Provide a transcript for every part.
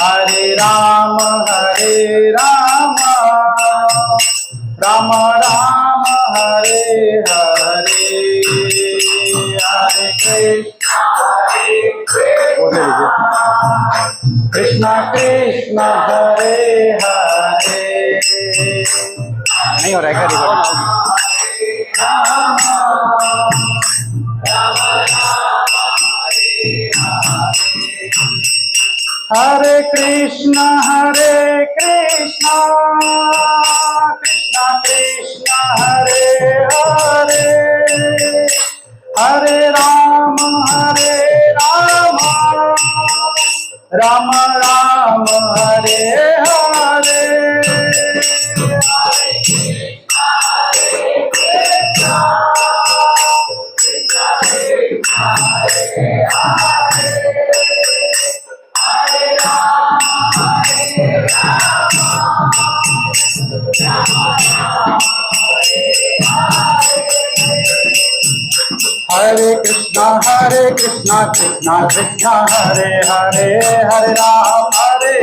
हरे राम राम राम हरे हरे, हरे कृष्ण कृष्ण हरे हरे। नहीं हो रहा है क्या? हरे कृष्ण कृष्ण कृष्ण हरे हरे, हरे राम राम राम हरे हरे। हरे कृष्णा कृष्णा कृष्णा हरे हरे, हरे राम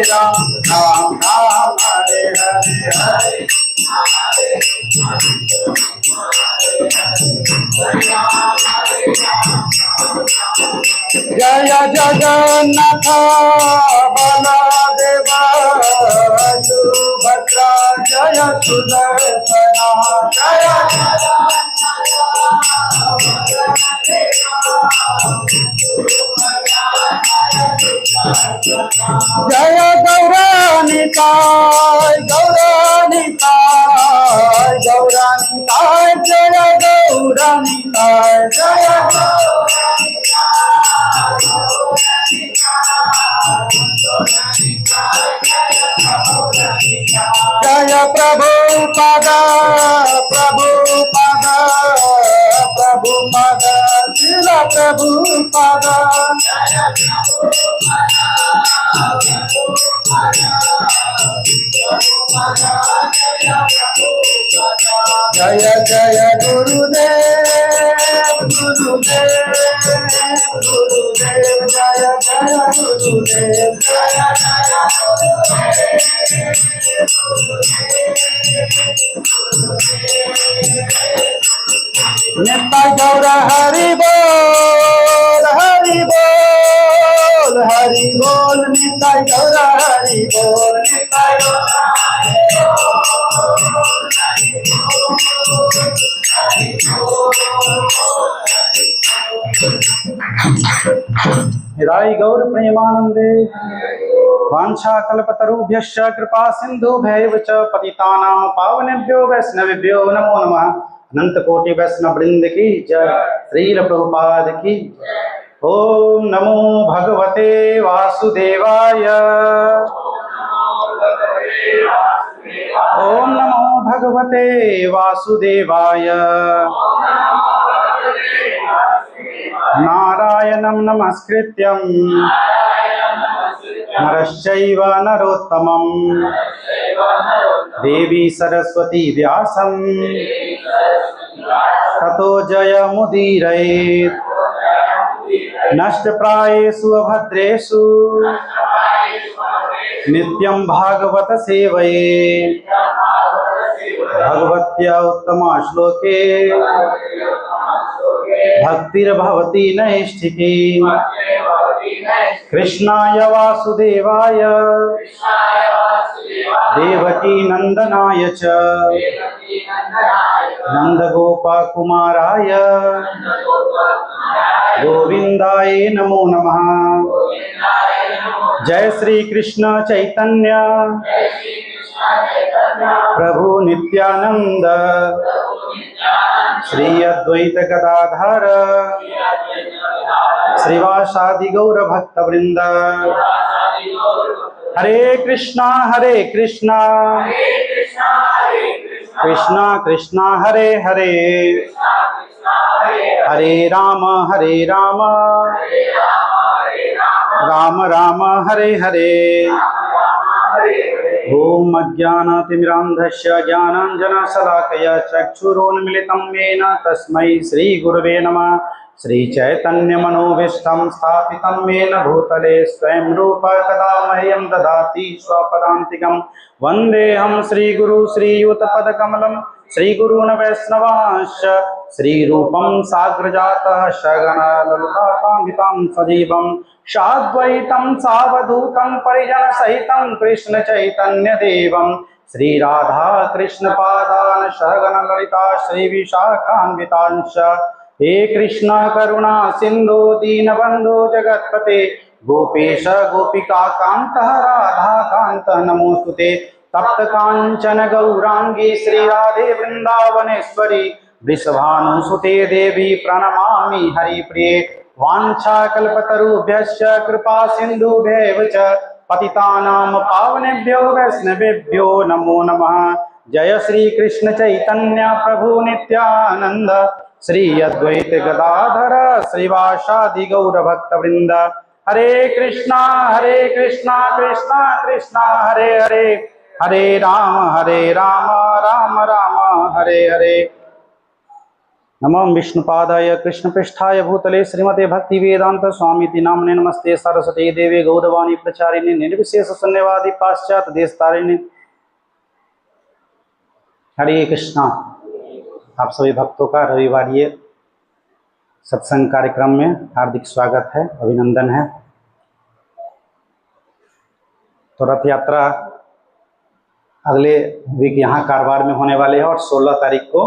राम राम हरे हरे हरे। जय जगन्नाथ बलदेव सुभद्रा, जय सुदर्शना, जय जय गौरानिताय गौरानिताय गौरानिताय, जय गौरानिताय जय जय प्रभुपाद प्रभुपाद प्रभुपाद श्रील प्रभुपाद। जय जय गुरुदेव गुरुदेव गुरुदेव, जय जय गुरुदेव जय नित्य गौर हरि बोल हरि बोल हरि बोल, नित्य गौर हरि बोल नित्य गौर हरि गौर प्रेमानंदे। वांछा कल्पतरुभ्यश्च कृपा सिन्धुभ्यैव च पतितानां पावनेभ्यो वैष्णवेभ्यो नमो नमः। अनंत कोटि वैष्णव वृंद की जय, श्रील प्रभुपाद की। ओम नमो भगवते वासुदेवाय, ओम नमो भगवते वासुदेवाय। नारायणं नमस्कृत्यं नरश्चैव नरोत्तमं, देवी सरस्वती व्यासं ततो जयमुदीरयेत्। नष्टप्रायेषु अभद्रेषु नित्यं भागवत सेवये। भगवत्या उत्तमा श्लोके भक्तिर्भवति नैष्ठिकी। कृष्णाय वासुदेवाय देवकी नंदनाय च नंदगोपकुमाराय गोविंदाय नमो नमः। जय श्री कृष्ण चैतन्य प्रभु नित्यानंद, श्री अद्वैत गदाधर श्रीवासादि गौर भक्त वृंद। हरे कृष्णा कृष्णा कृष्णा हरे हरे, हरे राम राम राम हरे हरे। ओम अज्ञानातिमिरान्धस्य ज्ञानाञ्जनशलाकया चक्षुरोन्मिलितं येन तस्मै श्रीगुरवे नमः। श्री चैतन्य मनोभीष्टं स्थापितं येन भूतले स्वयं रूप कदा मह्यं ददाति स्वपदान्तिकं वन्देऽहं श्रीगुरु श्रीयुतपदकमलं श्रीगुरून् वैष्णवांश्च श्रीरूपं साग्रजातः सगणा ललितान्वितं सजीवं साद्वैतं सावधूतं परिजनसहितं कृष्ण चैतन्यदेवं श्री राधा कृष्ण पादान सहगण ललिता श्री विशाखान्वितांश हे कृष्ण करुणा सिंधु दीनबंधु जगत्पते गोपेश गोपिका कांत राधा कांत नमोस्तुते तप्त कांचन गौरांगी श्री राधे वृंदावनेश्वरी वृषभानुसुते देवी प्रणमामि हरिप्रिये वाञ्छाकल्पतरुभ्यश्च कृपा सिन्धुभ्यैव च पतितानां पावनेभ्यो वैष्णवेभ्यो नमो नमः। जय श्री कृष्ण चैतन्य प्रभु नित्यानंद श्री अद्वैत गदाधर श्रीवासादि गौर भक्त वृंद। हरे कृष्णा कृष्णा कृष्णा हरे हरे, हरे राम राम राम हरे हरे। नमो विष्णुपादाय कृष्णपृष्ठाय भूतले श्रीमते भक्ति वेदांत स्वामी नामने नमस्ते सरस्वती देवी गौरवाणी प्रचारिणी निर्विशेष शून्यवादी पाश्चात देश तारिणी। हरे कृष्णा। आप सभी भक्तों का रविवारीय सत्संग कार्यक्रम में हार्दिक स्वागत है, अभिनंदन है। तो रथ यात्रा अगले वीक यहाँ कारवार में होने वाले हैं और 16 तारीख को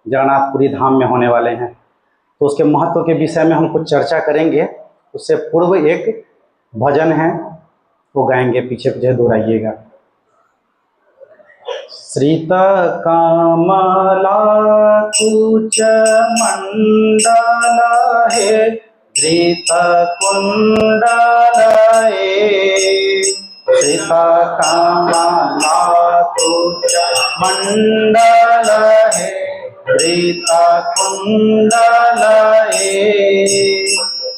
जगन्नाथपुरी धाम में होने वाले हैं। तो उसके महत्व के विषय में हम कुछ चर्चा करेंगे। उससे पूर्व एक भजन है वो गाएंगे, पीछे पीछे दोहराइएगा। श्रित कमला कुच मंडल है धृत कुंडल श्रित कमला कुच मंडल है धृत कुंडल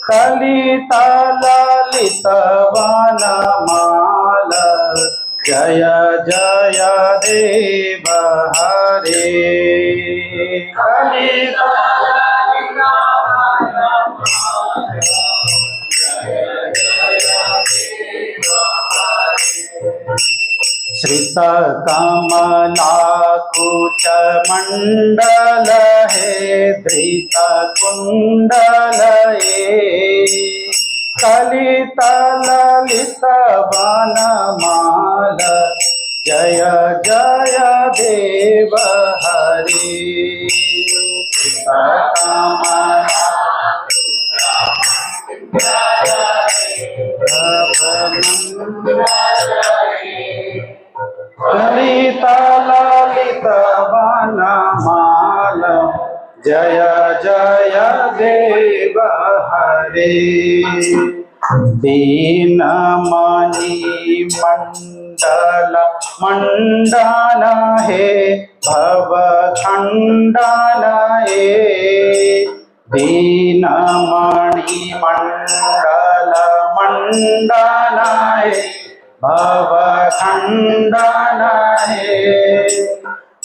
कलित ललित वनमाल जय जय देव हरे। कलित श्रित कमला कुच मंडल है धृत कुंडल कलित ललित वनमाल जय जय देव हरे। कलित ललित वनमाल जय जय देव हरे। दीनमणि मंडल मंडन है भव खंडन दीनमणि मंडल मंडन है भव खंडन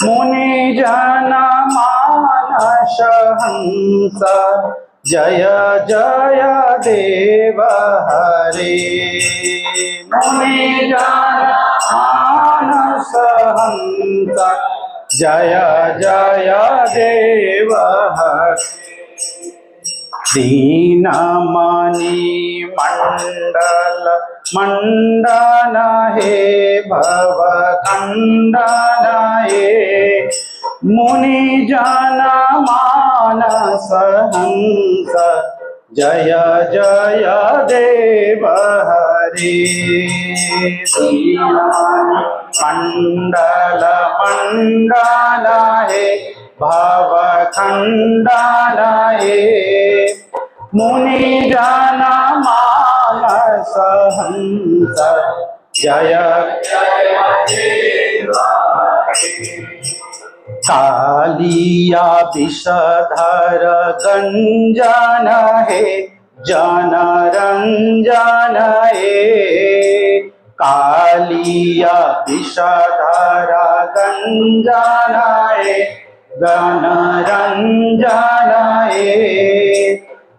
मुनि जन मानस हंस जय जय देव हरे। मुनि जन मानस हंस जय जय देव हरे। दीनमणि मंडल मंडन है भव खंडन मुनि जन मानस हंस जय जय देव हरे। मंडल मंडन है भव खंडन मुनि जन मानस हंस जय कालिया विषधर गंजन है जन रंजन कालिया विषधर गंजन गण रंजन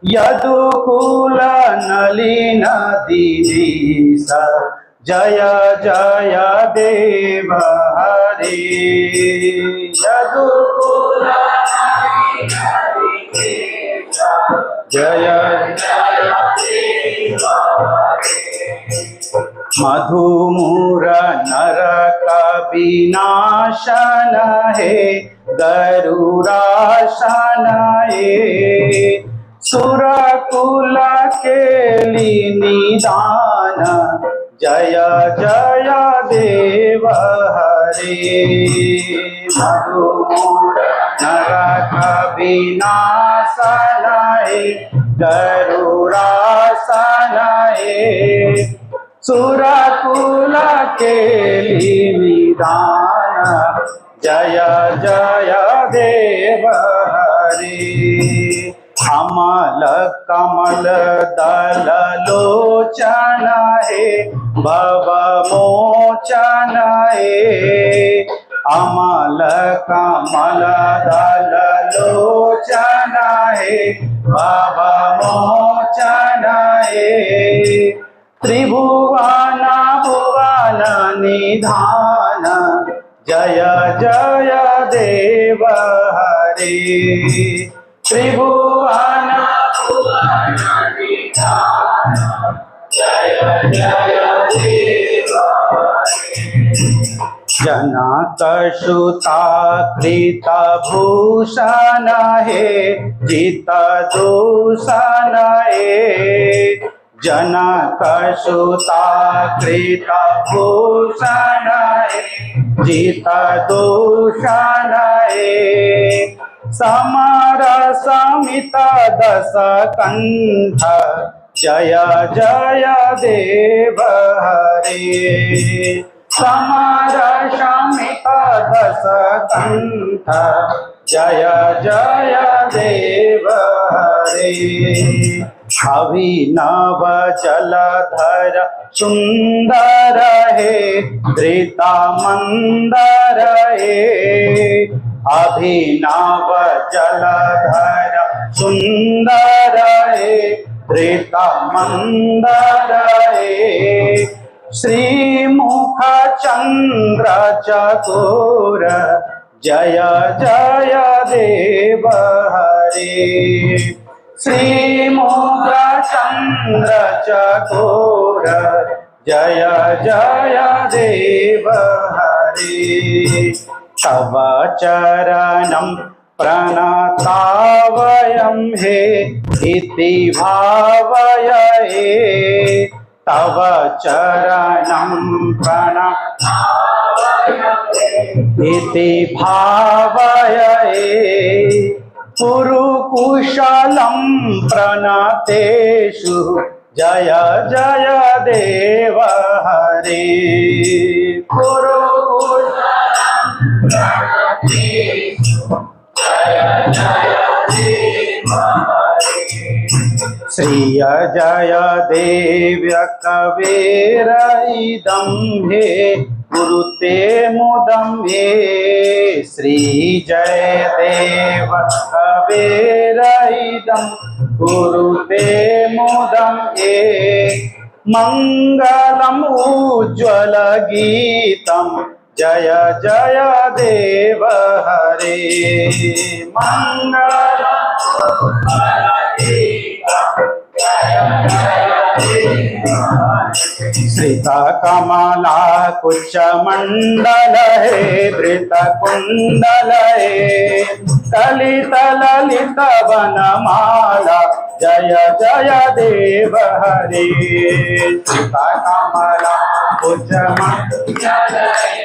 यदुकुल नलिन दीनेश जय जय देव हरे। यदुकुल जय मधुमूर नरक विनाशन हे गरुरासन हे। सुरकुल केली निदान जय जय देव हरे। मधुमूर नरक विनाशन हे गरुरासन हे। सुरकुल केली निदान जय जय देव हरे। अमल कमल दल लोचन हे भव मोचन हे। अमल कमल दल लोचन हे भव मोचन हे। त्रिभुवन भुवन निधान जय जय देव हरे। त्रिभुवन भुवन निधान जय जय देव हरे। जनक सुता कृत भूषण हे जित दूषण हे। जनक सुता कृत भूषण हे जित दूषण हे। समर समित दस कंठ जय जय देव हरे। समर समित दस कंठ जय जय देव हरे। अभिनव जलधर सुंदर हे धृता मंदर हे। अभिनव जलधर सुंदर हे धृता मंदर हे। श्रीमुख चंद्र चकोर जय जय देव हरे। श्रीमुख चंद्र चकोर जय जय देव हरे। तव चरणं प्रणतावयं हे इति भावये। तव चरणं प्रणतावयं इति भावये। कुरुकुशलं प्रणतेषु जय जय देव हरे। कुरुकुशलं प्रणतेषु जय जय देव हरे। श्रिय जय देव्य कवेर इदं हे गुरुते मुदं हे। श्री जय देव कवेर इदं गुरुते मुदं हे। मंगलम उज्ज्वल गीतं जय जय देव हरे। मंगलम श्रित कमला कुच मंडल हे धृत कुंडल हे। कलित ललित वनमाला जय जय देव हरे। श्रित कमला कुच मंडल हे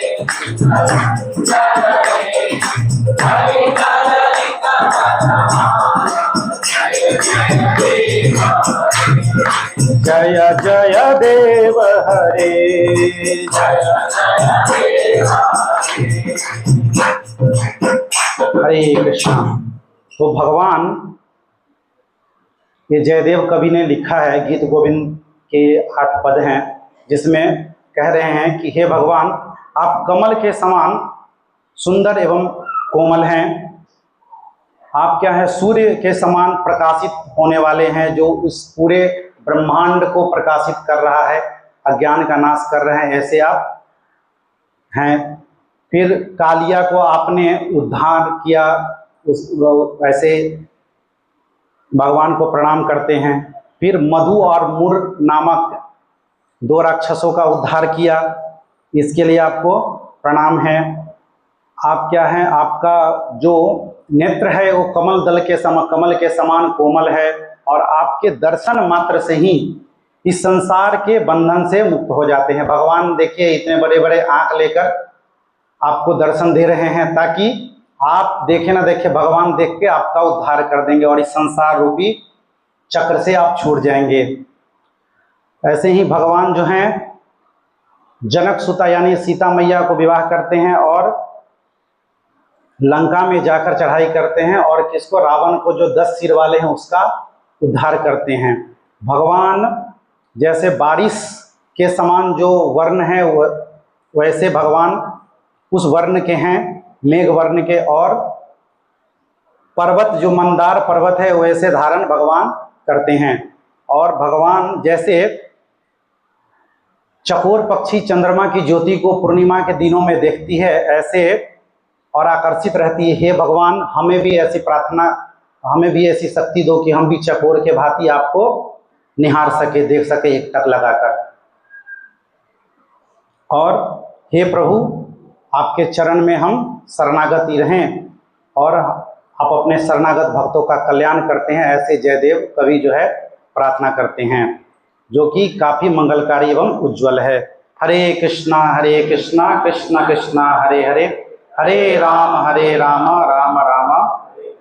जय जय देव हरे। हरे कृष्णा। तो भगवान ये जयदेव कवि ने लिखा है, गीत गोविंद के 8 पद हैं, जिसमें कह रहे हैं कि हे भगवान, आप कमल के समान सुंदर एवं कोमल हैं। आप क्या है, सूर्य के समान प्रकाशित होने वाले हैं, जो उस पूरे ब्रह्मांड को प्रकाशित कर रहा है, अज्ञान का नाश कर रहे हैं, ऐसे आप हैं। फिर कालिया को आपने उद्धार किया, ऐसे भगवान को प्रणाम करते हैं। फिर मधु और मुर नामक 2 राक्षसों का उद्धार किया, इसके लिए आपको प्रणाम है। आप क्या हैं, आपका जो नेत्र है वो कमल के समान कोमल है, और आपके दर्शन मात्र से ही इस संसार के बंधन से मुक्त हो जाते हैं। भगवान देखिए इतने बड़े बड़े आंख लेकर आपको दर्शन दे रहे हैं, ताकि आप देखे ना देखे, भगवान देख के आपका उद्धार कर देंगे और इस संसार रूपी चक्र से आप छूट जाएंगे। ऐसे ही भगवान जो हैं जनक सुता यानी सीता मैया को विवाह करते हैं और लंका में जाकर चढ़ाई करते हैं, और किसको, रावण को जो 10 सिर वाले हैं उसका उद्धार करते हैं। भगवान जैसे बारिश के समान जो वर्ण है वैसे भगवान उस वर्ण के हैं, मेघ वर्ण के, और पर्वत जो मंदार पर्वत है वैसे धारण भगवान करते हैं। और भगवान जैसे चकोर पक्षी चंद्रमा की ज्योति को पूर्णिमा के दिनों में देखती है ऐसे और आकर्षित रहती है, हे भगवान हमें भी ऐसी प्रार्थना, हमें भी ऐसी शक्ति दो कि हम भी चकोर के भांति आपको निहार सके, देख सके एक टक लगाकर। और हे प्रभु आपके चरण में हम शरणागति रहें और आप अपने शरणागत भक्तों का कल्याण करते हैं, ऐसे जयदेव कवि जो है प्रार्थना करते हैं, जो कि काफ़ी मंगलकारी एवं उज्ज्वल है। हरे कृष्णा कृष्ण कृष्णा हरे हरे, हरे राम राम राम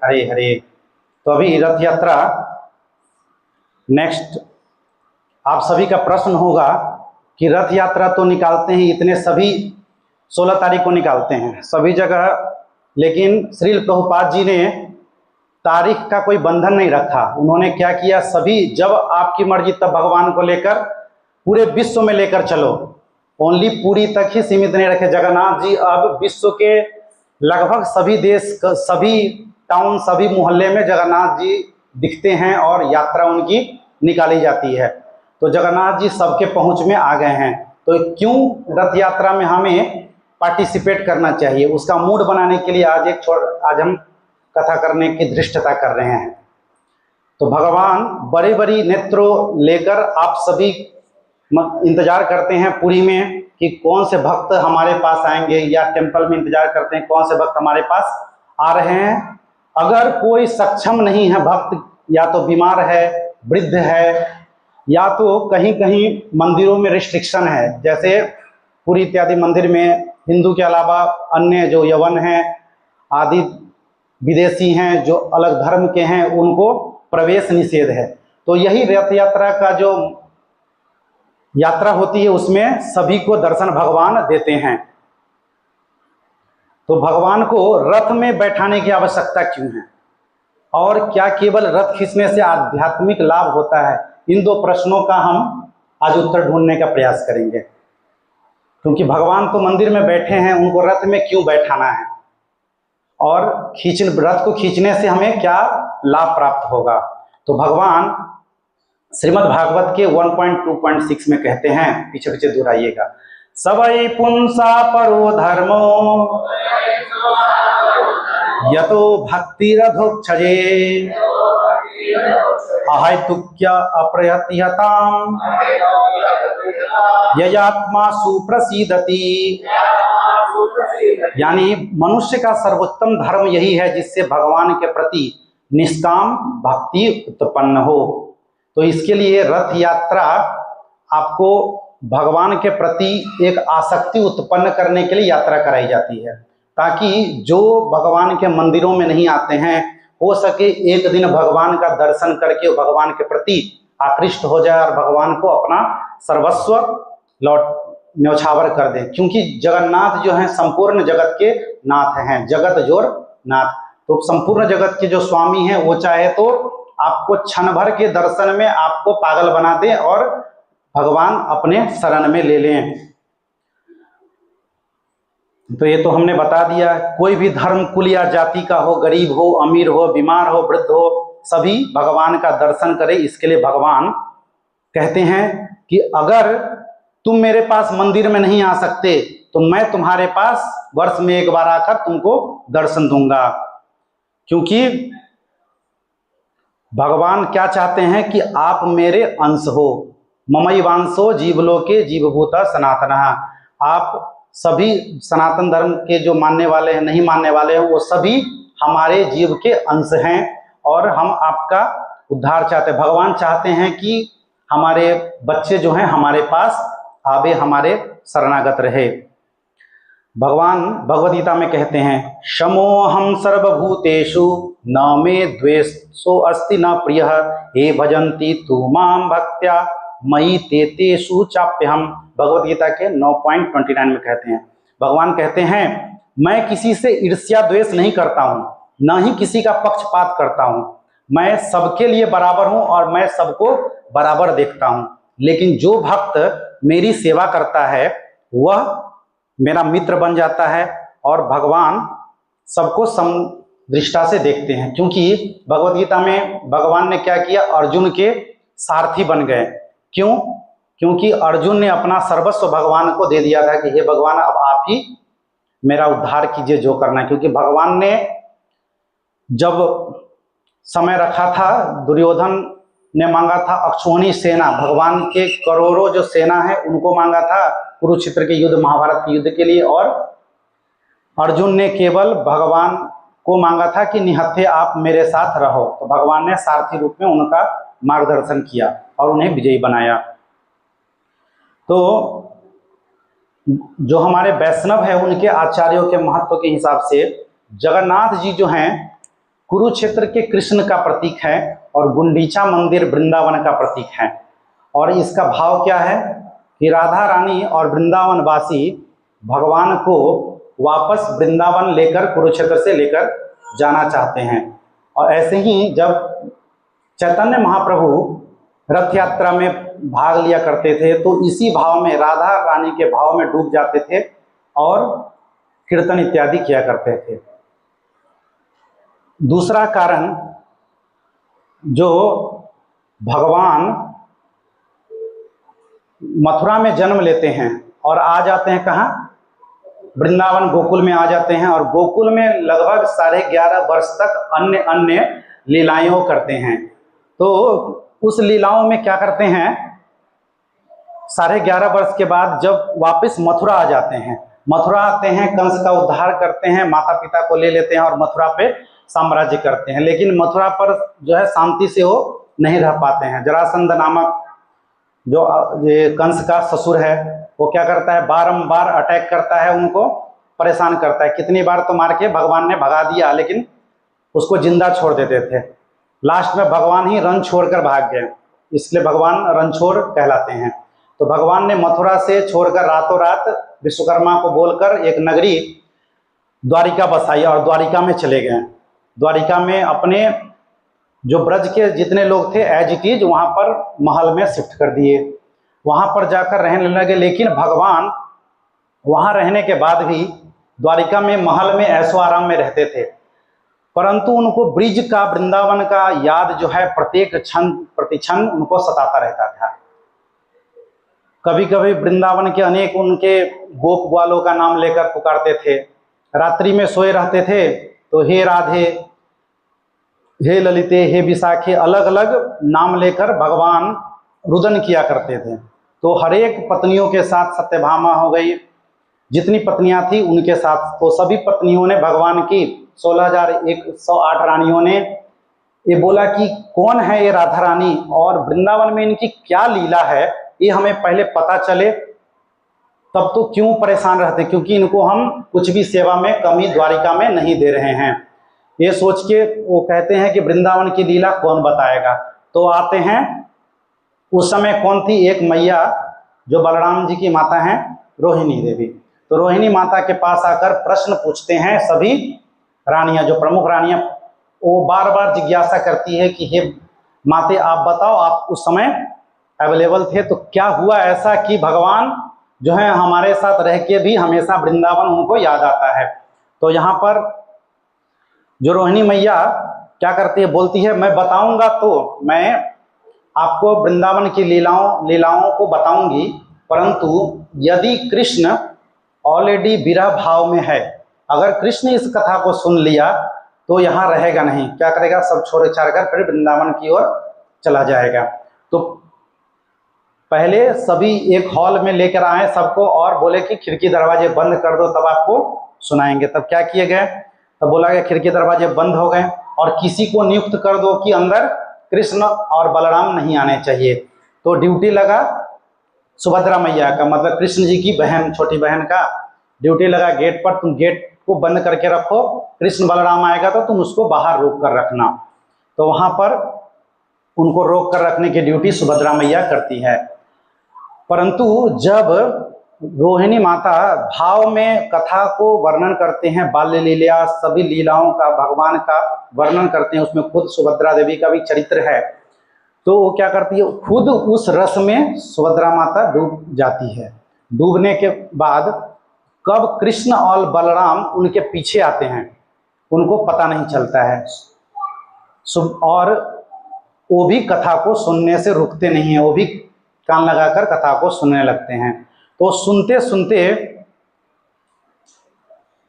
हरे हरे। तो अभी रथ यात्रा नेक्स्ट, आप सभी का प्रश्न होगा कि रथ यात्रा तो निकालते हैं इतने, सभी 16 तारीख को निकालते हैं सभी जगह, लेकिन श्रील प्रभुपाद जी ने तारीख का कोई बंधन नहीं रखा। उन्होंने क्या किया, सभी जब आपकी मर्जी तब भगवान को लेकर पूरे विश्व में लेकर चलो, ओनली पुरी तक ही सीमित नहीं रखे। जगन्नाथ जी अब विश्व के लगभग सभी देश, सभी टाउन, सभी मोहल्ले में जगन्नाथ जी दिखते हैं और यात्रा उनकी निकाली जाती है। तो जगन्नाथ जी सबके पहुंच में आ गए हैं, तो क्यों रथ यात्रा में हमें पार्टिसिपेट करना चाहिए, उसका मूड बनाने के लिए आज हम कथा करने की धृष्टता कर रहे हैं। तो भगवान बड़ी बड़ी नेत्रों लेकर आप सभी इंतजार करते हैं पुरी में कि कौन से भक्त हमारे पास आएंगे, या टेंपल में इंतजार करते हैं कौन से भक्त हमारे पास आ रहे हैं। अगर कोई सक्षम नहीं है भक्त, या तो बीमार है, वृद्ध है, या तो कहीं कहीं मंदिरों में रिस्ट्रिक्शन है, जैसे पुरी इत्यादि मंदिर में हिंदू के अलावा अन्य जो यवन हैं आदि विदेशी हैं जो अलग धर्म के हैं उनको प्रवेश निषेध है। तो यही रथ यात्रा का जो यात्रा होती है उसमें सभी को दर्शन भगवान देते हैं। तो भगवान को रथ में बैठाने की आवश्यकता क्यों है, और क्या केवल रथ खींचने से आध्यात्मिक लाभ होता है, इन 2 प्रश्नों का हम आज उत्तर ढूंढने का प्रयास करेंगे। क्योंकि भगवान तो मंदिर में बैठे हैं, उनको रथ में क्यों बैठाना है, और रथ को खींचने से हमें क्या लाभ प्राप्त होगा। तो भगवान श्रीमद् भागवत के 1.2.6 में कहते हैं, पीछे पीछे दोहराइएगा, सवै पुंसा परो धर्मो यतो भक्तिरधोक्षजे अहैतुक्य अप्रयत्यताम् ययात्मा सुप्रसीदति। यानी मनुष्य का सर्वोत्तम धर्म यही है जिससे भगवान के प्रति निष्काम भक्ति उत्पन्न हो। तो इसके लिए रथ यात्रा आपको भगवान के प्रति एक आसक्ति उत्पन्न करने के लिए यात्रा कराई जाती है, ताकि जो भगवान के मंदिरों में नहीं आते हैं हो सके एक दिन भगवान का दर्शन करके भगवान के प्रति आकृष्ट हो जाए और भगवान को अपना सर्वस्व न्यौछावर कर दे। क्योंकि जगन्नाथ जो हैं संपूर्ण जगत के नाथ हैं, जगत जोर नाथ। तो संपूर्ण जगत के जो स्वामी हैं वो चाहे तो आपको क्षण भर के दर्शन में आपको पागल बना दे और भगवान अपने शरण में ले लें। तो ये तो हमने बता दिया, कोई भी धर्म कुल या जाति का हो, गरीब हो, अमीर हो, बीमार हो, वृद्ध हो, सभी भगवान का दर्शन करें। इसके लिए भगवान कहते हैं कि अगर तुम मेरे पास मंदिर में नहीं आ सकते तो मैं तुम्हारे पास वर्ष में एक बार आकर तुमको दर्शन दूंगा। क्योंकि भगवान क्या चाहते हैं कि आप मेरे अंश हो। ममैवांशो जीवलोके जीवभूता सनातनः। आप सभी सनातन धर्म के जो मानने वाले हैं, नहीं मानने वाले हैं, वो सभी हमारे जीव के अंश हैं और हम आपका उद्धार चाहते हैं। भगवान चाहते हैं कि हमारे बच्चे जो हैं हमारे पास आवे, हमारे शरणागत रहे। भगवान भगवद गीता में कहते हैं, शमोहम सर्वभूतेषु न मे द्वेषो अस्ति न प्रियः हे भजन्ति तु मां भक्त्या मयि ते तेषु चाप्यहम्। भगवद गीता के 9.29 में कहते हैं, भगवान कहते हैं मैं किसी से ईर्ष्या द्वेष नहीं करता हूँ, न ही किसी का पक्षपात करता हूँ। मैं सबके लिए बराबर हूँ और मैं सबको बराबर देखता हूँ। लेकिन जो भक्त मेरी सेवा करता है वह मेरा मित्र बन जाता है और भगवान सबको समदृष्टा से देखते हैं। क्योंकि भगवद गीता में भगवान ने क्या किया, अर्जुन के सारथी बन गए। क्यों? क्योंकि अर्जुन ने अपना सर्वस्व भगवान को दे दिया था कि हे भगवान अब आप ही मेरा उद्धार कीजिए जो करना है। क्योंकि भगवान ने जब समय रखा था, दुर्योधन ने मांगा था अक्षौहिणी सेना, भगवान के करोड़ों जो सेना है उनको मांगा था कुरुक्षेत्र के युद्ध, महाभारत के युद्ध के लिए, और अर्जुन ने केवल भगवान को मांगा था कि निहत्थे आप मेरे साथ रहो। तो भगवान ने सारथी रूप में उनका मार्गदर्शन किया और उन्हें विजयी बनाया। तो जो हमारे वैष्णव है उनके आचार्यों के महत्व के हिसाब से जगन्नाथ जी जो हैं कुरुक्षेत्र के कृष्ण का प्रतीक है और गुंडीचा मंदिर वृंदावन का प्रतीक है। और इसका भाव क्या है कि राधा रानी और वृंदावन वासी भगवान को वापस वृंदावन लेकर, कुरुक्षेत्र से लेकर जाना चाहते हैं। और ऐसे ही जब चैतन्य महाप्रभु रथ यात्रा में भाग लिया करते थे तो इसी भाव में, राधा रानी के भाव में डूब जाते थे और कीर्तन इत्यादि किया करते थे। दूसरा कारण, जो भगवान मथुरा में जन्म लेते हैं और आ जाते हैं कहाँ, वृंदावन गोकुल में आ जाते हैं, और गोकुल में लगभग 11.5 वर्ष तक अन्य अन्य लीलाएं करते हैं। तो उस लीलाओं में क्या करते हैं, 11.5 वर्ष के बाद जब वापस मथुरा आ जाते हैं, मथुरा आते हैं, कंस का उद्धार करते हैं, माता पिता को ले लेते हैं और मथुरा पे साम्राज्य करते हैं। लेकिन मथुरा पर जो है शांति से वो नहीं रह पाते हैं। जरासंध नामक जो ये कंस का ससुर है वो क्या करता है, बारंबार अटैक करता है, उनको परेशान करता है। कितनी बार तो मार के भगवान ने भगा दिया लेकिन उसको जिंदा छोड़ देते थे। लास्ट में भगवान ही रण छोड़कर भाग गए, इसलिए भगवान रणछोड़ कहलाते हैं। तो भगवान ने मथुरा से छोड़कर रातों रात विश्वकर्मा को बोलकर एक नगरी द्वारिका बसाई और द्वारिका में चले गए। द्वारिका में अपने जो ब्रज के जितने लोग थे एज इट इज वहाँ पर महल में शिफ्ट कर दिए, वहाँ पर जाकर रहने लगे। लेकिन भगवान वहाँ रहने के बाद भी द्वारिका में महल में ऐशो आराम में रहते थे, परंतु उनको ब्रिज का, वृंदावन का याद जो है प्रत्येक क्षण प्रतिक्षण उनको सताता रहता था। कभी कभी वृंदावन के अनेक उनके गोप ग्वालों का नाम लेकर पुकारते थे। रात्रि में सोए रहते थे तो हे राधे, हे ललिते, हे विशाखे, अलग अलग नाम लेकर भगवान रुदन किया करते थे। तो हर एक पत्नियों के साथ, सत्यभामा हो गई, जितनी पत्नियां थी उनके साथ, तो सभी पत्नियों ने भगवान की 16,108 रानियों ने ये बोला कि कौन है ये राधा रानी और वृंदावन में इनकी क्या लीला है, ये हमें पहले पता चले, तब तो क्यों परेशान रहते, क्योंकि इनको हम कुछ भी सेवा में कमी द्वारिका में नहीं दे रहे हैं। ये सोच के वो कहते हैं कि वृंदावन की लीला कौन बताएगा। तो आते हैं, उस समय कौन थी, एक मैया जो बलराम जी की माता हैं, रोहिणी देवी। तो रोहिणी माता के पास आकर प्रश्न पूछते हैं सभी रानियां, जो प्रमुख रानियां, वो बार बार जिज्ञासा करती है कि हे माते आप बताओ, आप उस समय अवेलेबल थे तो क्या हुआ ऐसा कि भगवान जो है हमारे साथ रह के भी हमेशा वृंदावन उनको याद आता है। तो यहाँ पर जो रोहिणी मैया क्या करती है, बोलती है मैं बताऊंगा तो मैं आपको वृंदावन की लीलाओं को बताऊंगी, परंतु यदि कृष्ण ऑलरेडी विरह भाव में है, अगर कृष्ण इस कथा को सुन लिया तो यहाँ रहेगा नहीं, क्या करेगा, सब छोड़ छाड़ कर फिर वृंदावन की ओर चला जाएगा। तो पहले सभी एक हॉल में लेकर आए सबको और बोले कि खिड़की दरवाजे बंद कर दो तब आपको सुनाएंगे। तब क्या किए गए, तब बोला गया खिड़की दरवाजे बंद हो गए और किसी को नियुक्त कर दो कि अंदर कृष्ण और बलराम नहीं आने चाहिए। तो ड्यूटी लगा सुभद्रा मैया का, मतलब कृष्ण जी की बहन, छोटी बहन का ड्यूटी लगा गेट पर, तुम गेट को बंद करके रखो, कृष्ण बलराम आएगा तो तुम उसको बाहर रोक कर रखना। तो वहां पर उनको रोक कर रखने की ड्यूटी सुभद्रा मैया करती है। परंतु जब रोहिणी माता भाव में कथा को वर्णन करते हैं, बाल्य लीला सभी लीलाओं का भगवान का वर्णन करते हैं, उसमें खुद सुभद्रा देवी का भी चरित्र है, तो वो क्या करती है, खुद उस रस में सुभद्रा माता डूब जाती है। डूबने के बाद कब कृष्ण और बलराम उनके पीछे आते हैं उनको पता नहीं चलता है, और वो भी कथा को सुनने से रुकते नहीं है, वो भी कान लगाकर कथा को सुनने लगते हैं। तो सुनते सुनते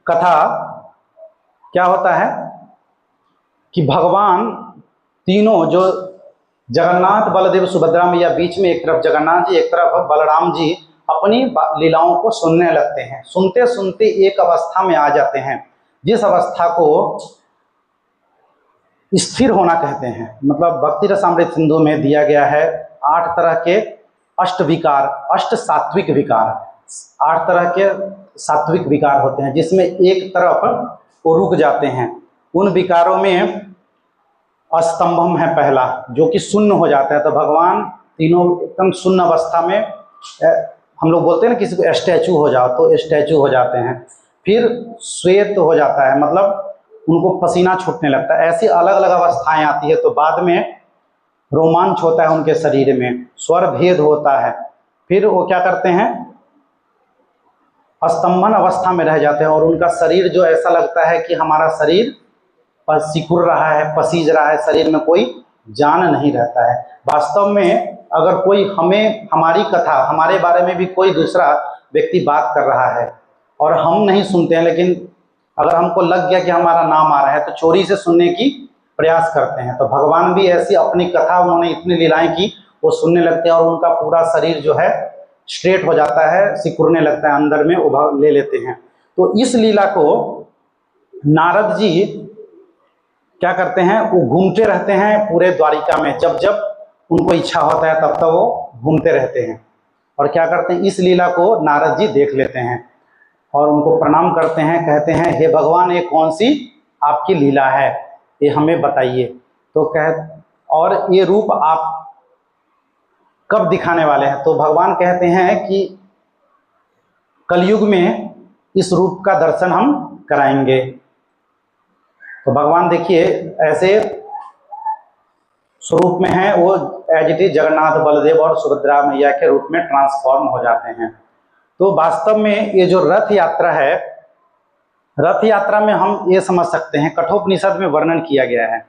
कथा क्या होता है कि भगवान तीनों जो जगन्नाथ बलदेव सुभद्रा मैया, बीच में एक तरफ जगन्नाथ जी एक तरफ बलराम जी अपनी लीलाओं को सुनने लगते हैं। सुनते सुनते एक अवस्था में आ जाते हैं जिस अवस्था को स्थिर होना कहते हैं। मतलब भक्ति रसामृत सिंधु में दिया गया है 8 तरह के अष्ट विकार, अष्ट सात्विक विकार, 8 तरह के सात्विक विकार होते हैं जिसमें एक तरफ वो रुक जाते हैं। उन विकारों में अस्तंभम है पहला, जो कि शून्य हो जाता है। तो भगवान तीनों एकदम शून्य अवस्था में, हम लोग बोलते हैं ना किसी को स्टैचू हो जाओ, तो स्टैचू हो जाते हैं। फिर श्वेत हो जाता है, मतलब उनको पसीना छूटने लगता है। ऐसी अलग अलग अवस्थाएं आती है। तो बाद में रोमांच होता है उनके शरीर में, स्वर भेद होता है। फिर वो क्या करते हैं, स्तंभन अवस्था में रह जाते हैं और उनका शरीर जो ऐसा लगता है कि हमारा शरीर सिकुड़ रहा है, पसीज रहा है, शरीर में कोई जान नहीं रहता है। वास्तव में अगर कोई हमें, हमारी कथा, हमारे बारे में भी कोई दूसरा व्यक्ति बात कर रहा है और हम नहीं सुनते हैं, लेकिन अगर हमको लग गया कि हमारा नाम आ रहा है तो चोरी से सुनने की प्रयास करते हैं। तो भगवान भी ऐसी अपनी कथा, उन्होंने इतनी लीलाएं की, वो सुनने लगते हैं और उनका पूरा शरीर जो है स्ट्रेट हो जाता है, सिकुड़ने लगता है, अंदर में उभर ले लेते हैं। तो इस लीला को नारद जी क्या करते हैं, वो घूमते रहते हैं पूरे द्वारिका में, जब जब उनको इच्छा होता है तब तक वो घूमते रहते हैं। और क्या करते हैं, इस लीला को नारद जी देख लेते हैं और उनको प्रणाम करते हैं, कहते हैं हे भगवान, ये कौन सी आपकी लीला है, ये हमें बताइए। तो और ये रूप आप कब दिखाने वाले हैं। तो भगवान कहते हैं कि कलयुग में इस रूप का दर्शन हम कराएंगे। तो भगवान देखिए ऐसे स्वरूप में है, वो as it is Jagannath Baldev और सुभद्रा मैया के रूप में ट्रांसफॉर्म हो जाते हैं। तो वास्तव में ये जो रथ यात्रा है, रथ यात्रा में हम ये समझ सकते हैं, कठोपनिषद में वर्णन किया गया है,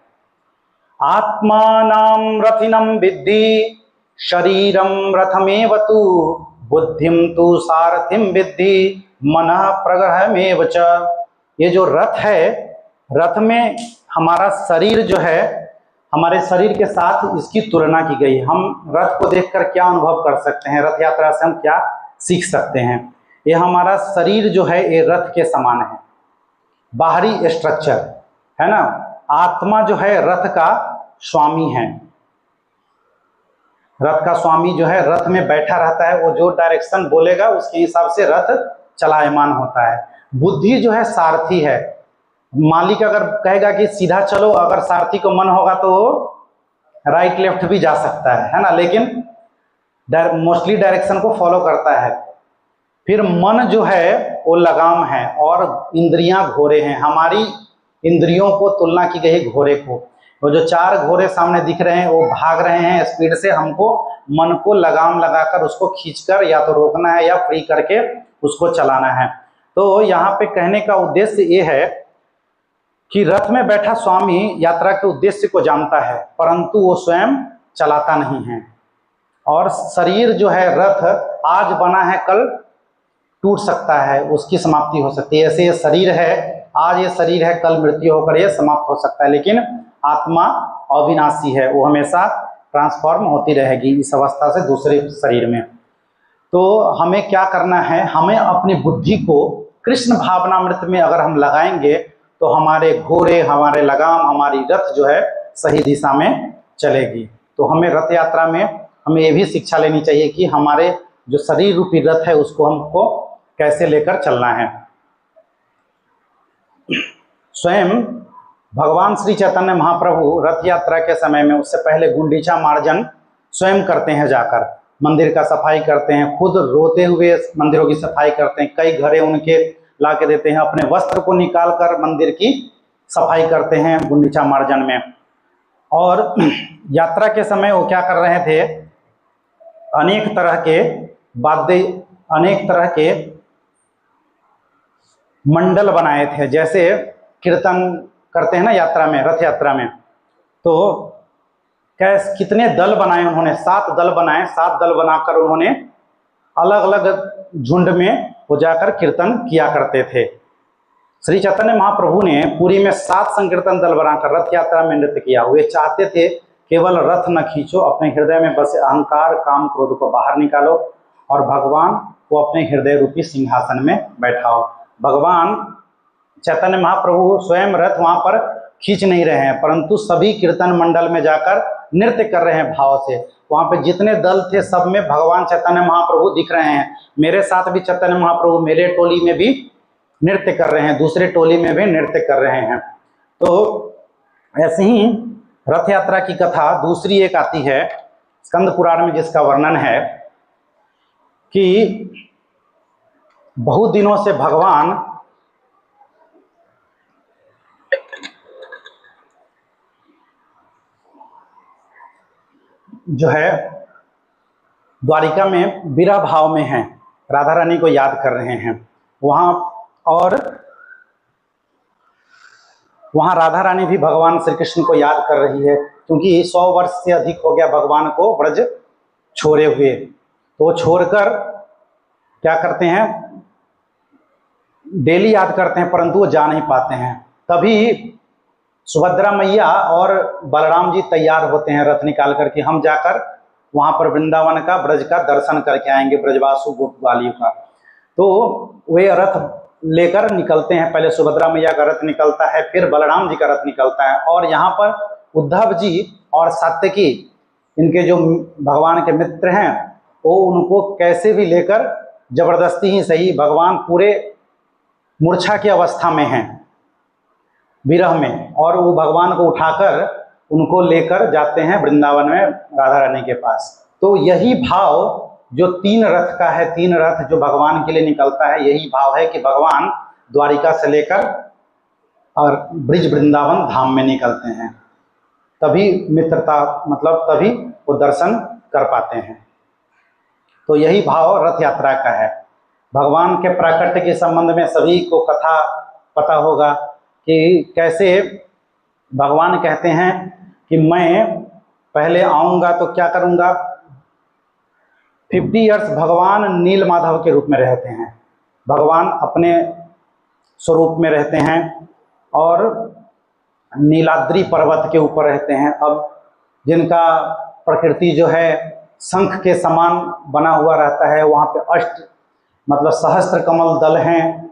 आत्मानां रथिनं विद्धि शरीरं रथमेव तु बुद्धिं तु सारथिं विद्धि मनः प्रग्रहमेव च। ये जो रथ है, रथ में हमारा शरीर जो है, हमारे शरीर के साथ इसकी तुलना की गई। हम रथ को देखकर क्या अनुभव कर सकते हैं, रथ यात्रा से हम क्या सीख सकते हैं। ये हमारा शरीर जो है ये रथ के समान है, बाहरी स्ट्रक्चर है ना। आत्मा जो है रथ का स्वामी है, रथ का स्वामी जो है रथ में बैठा रहता है, वो जो डायरेक्शन बोलेगा उसके हिसाब से रथ चलायमान होता है। बुद्धि जो है सारथी है, मालिक अगर कहेगा कि सीधा चलो, अगर सारथी को मन होगा तो वो राइट लेफ्ट भी जा सकता है ना, लेकिन मोस्टली डायरेक्शन को फॉलो करता है। फिर मन जो है वो लगाम है और इंद्रियां घोड़े हैं। हमारी इंद्रियों को तुलना की गई घोड़े को, वो जो 4 घोड़े सामने दिख रहे हैं वो भाग रहे हैं स्पीड से, हमको मन को लगाम लगाकर उसको खींचकर या तो रोकना है या फ्री करके उसको चलाना है। तो यहाँ पे कहने का उद्देश्य ये है कि रथ में बैठा स्वामी यात्रा के उद्देश्य को जानता है, परंतु वो स्वयं चलाता नहीं है। और शरीर जो है रथ आज बना है कल टूट सकता है, उसकी समाप्ति हो सकती है। ऐसे ये शरीर है, आज ये शरीर है, कल मृत्यु होकर ये समाप्त हो सकता है, लेकिन आत्मा अविनाशी है, वो हमेशा ट्रांसफॉर्म होती रहेगी इस अवस्था से दूसरे शरीर में। तो हमें क्या करना है, हमें अपनी बुद्धि को कृष्ण भावनामृत में अगर हम लगाएंगे तो हमारे घोड़े, हमारे लगाम, हमारी रथ जो है सही दिशा में चलेगी। तो हमें रथ यात्रा में हमें ये भी शिक्षा लेनी चाहिए कि हमारे जो शरीर रूपी रथ है उसको हमको कैसे लेकर चलना है। स्वयं भगवान श्री चैतन्य महाप्रभु रथ यात्रा के समय में उससे पहले गुंडीचा मार्जन स्वयं करते हैं, जाकर मंदिर का सफाई करते हैं, खुद रोते हुए मंदिरों की सफाई करते हैं, कई घड़े उनके ला के देते हैं, अपने वस्त्र को निकाल कर मंदिर की सफाई करते हैं गुंडीचा मार्जन में। और यात्रा के समय वो क्या कर रहे थे, अनेक तरह के वाद्य, अनेक तरह के मंडल बनाए थे, जैसे कीर्तन करते हैं ना यात्रा में, रथ यात्रा में। तो कितने दल बनाए उन्होंने, 7 दल बनाए। 7 दल बनाकर उन्होंने अलग अलग झुंड में वो जाकर कीर्तन किया करते थे। श्री चैतन्य महाप्रभु ने पुरी में 7 संकीर्तन दल बनाकर रथ यात्रा में नृत्य किया। वे चाहते थे केवल रथ न खींचो, अपने हृदय में बसे अहंकार, काम, क्रोध को बाहर निकालो और भगवान को अपने हृदय रूपी सिंहासन में बैठाओ। भगवान चैतन्य महाप्रभु स्वयं रथ वहां पर खींच नहीं रहे हैं, परंतु सभी कीर्तन मंडल में जाकर नृत्य कर रहे हैं भाव से। वहां पे जितने दल थे सब में भगवान चैतन्य महाप्रभु दिख रहे हैं। मेरे साथ भी चैतन्य महाप्रभु मेरे टोली में भी नृत्य कर रहे हैं, दूसरे टोली में भी नृत्य कर रहे हैं। तो ऐसे ही रथ यात्रा की कथा दूसरी एक आती है स्कंद पुराण में, जिसका वर्णन है कि बहुत दिनों से भगवान जो है द्वारिका में विरह भाव में हैं, राधा रानी को याद कर रहे हैं वहाँ। और वहाँ राधा रानी भी भगवान श्री कृष्ण को याद कर रही है, क्योंकि 100 वर्ष से अधिक हो गया भगवान को ब्रज छोड़े हुए। तो वो छोड़कर क्या करते हैं, डेली याद करते हैं, परंतु वो जा नहीं पाते हैं। तभी सुभद्रा मैया और बलराम जी तैयार होते हैं रथ निकाल करके, हम जाकर वहाँ पर वृंदावन का, ब्रज का दर्शन करके आएंगे, ब्रजवासु गोप बालियों का। तो वे रथ लेकर निकलते हैं। पहले सुभद्रा मैया का रथ निकलता है, फिर बलराम जी का रथ निकलता है। और यहाँ पर उद्धव जी और सात्यकी, इनके जो भगवान के मित्र हैं, वो उनको कैसे भी लेकर जबरदस्ती ही सही, भगवान पूरे मूर्छा की अवस्था में हैं, विरह में, और वो भगवान को उठाकर उनको लेकर जाते हैं वृंदावन में राधा रानी के पास। तो यही भाव जो 3 रथ का है, 3 रथ जो भगवान के लिए निकलता है, यही भाव है कि भगवान द्वारिका से लेकर और ब्रिज वृंदावन धाम में निकलते हैं, तभी मित्रता, मतलब तभी वो दर्शन कर पाते हैं। तो यही भाव रथ यात्रा का है। भगवान के प्राकट्य के संबंध में सभी को कथा पता होगा कि कैसे भगवान कहते हैं कि मैं पहले आऊँगा तो क्या करूँगा। 50 ईयर्स भगवान नील माधव के रूप में रहते हैं, भगवान अपने स्वरूप में रहते हैं और नीलाद्री पर्वत के ऊपर रहते हैं। अब जिनका प्रकृति जो है शंख के समान बना हुआ रहता है, वहाँ पे अष्ट मतलब सहस्त्र कमल दल हैं,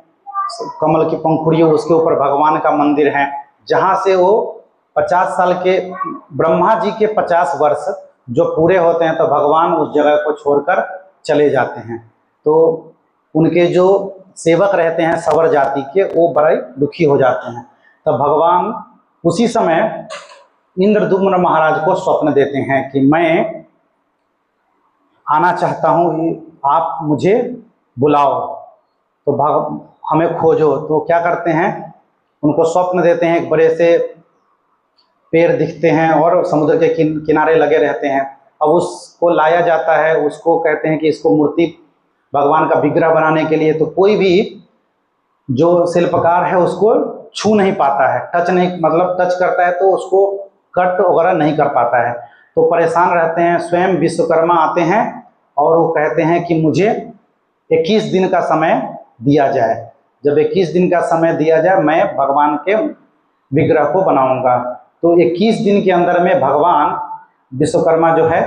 कमल की पंखुड़ियों, उसके ऊपर भगवान का मंदिर है, जहाँ से वो 50 साल के, ब्रह्मा जी के 50 वर्ष जो पूरे होते हैं तो भगवान उस जगह को छोड़कर चले जाते हैं। तो उनके जो सेवक रहते हैं सवर जाति के, वो बड़े दुखी हो जाते हैं। तब भगवान उसी समय इंद्रदुम्न महाराज को स्वप्न देते हैं कि मैं आना चाहता हूँ, आप मुझे बुलाओ, तो हमें खोजो। तो क्या करते हैं, उनको स्वप्न देते हैं, एक बड़े से पेड़ दिखते हैं और समुद्र के किनारे लगे रहते हैं। अब उसको लाया जाता है, उसको कहते हैं कि इसको मूर्ति भगवान का विग्रह बनाने के लिए, तो कोई भी जो शिल्पकार है उसको छू नहीं पाता है, टच नहीं, मतलब टच करता है तो उसको कट वगैरह नहीं कर पाता है। तो परेशान रहते हैं। स्वयं विश्वकर्मा आते हैं और वो कहते हैं कि मुझे 21 दिन का समय दिया जाए। जब 21 दिन का समय दिया जाए मैं भगवान के विग्रह को बनाऊंगा। तो 21 दिन के अंदर में भगवान विश्वकर्मा जो है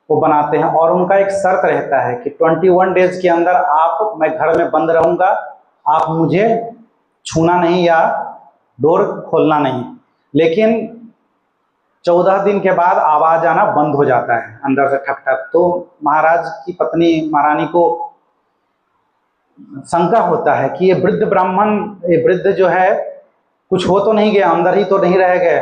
वो बनाते हैं, और उनका एक शर्त रहता है कि 21 डेज के अंदर मैं घर में बंद रहूंगा, आप मुझे छूना नहीं या डोर खोलना नहीं। लेकिन 14 दिन के बाद आवाज आना बंद हो जाता है अंदर से, ठक ठक। तो महाराज की पत्नी महारानी को शंका होता है कि ये वृद्ध ब्राह्मण, ये वृद्ध जो है कुछ हो तो नहीं गया, अंदर ही तो नहीं रह गए,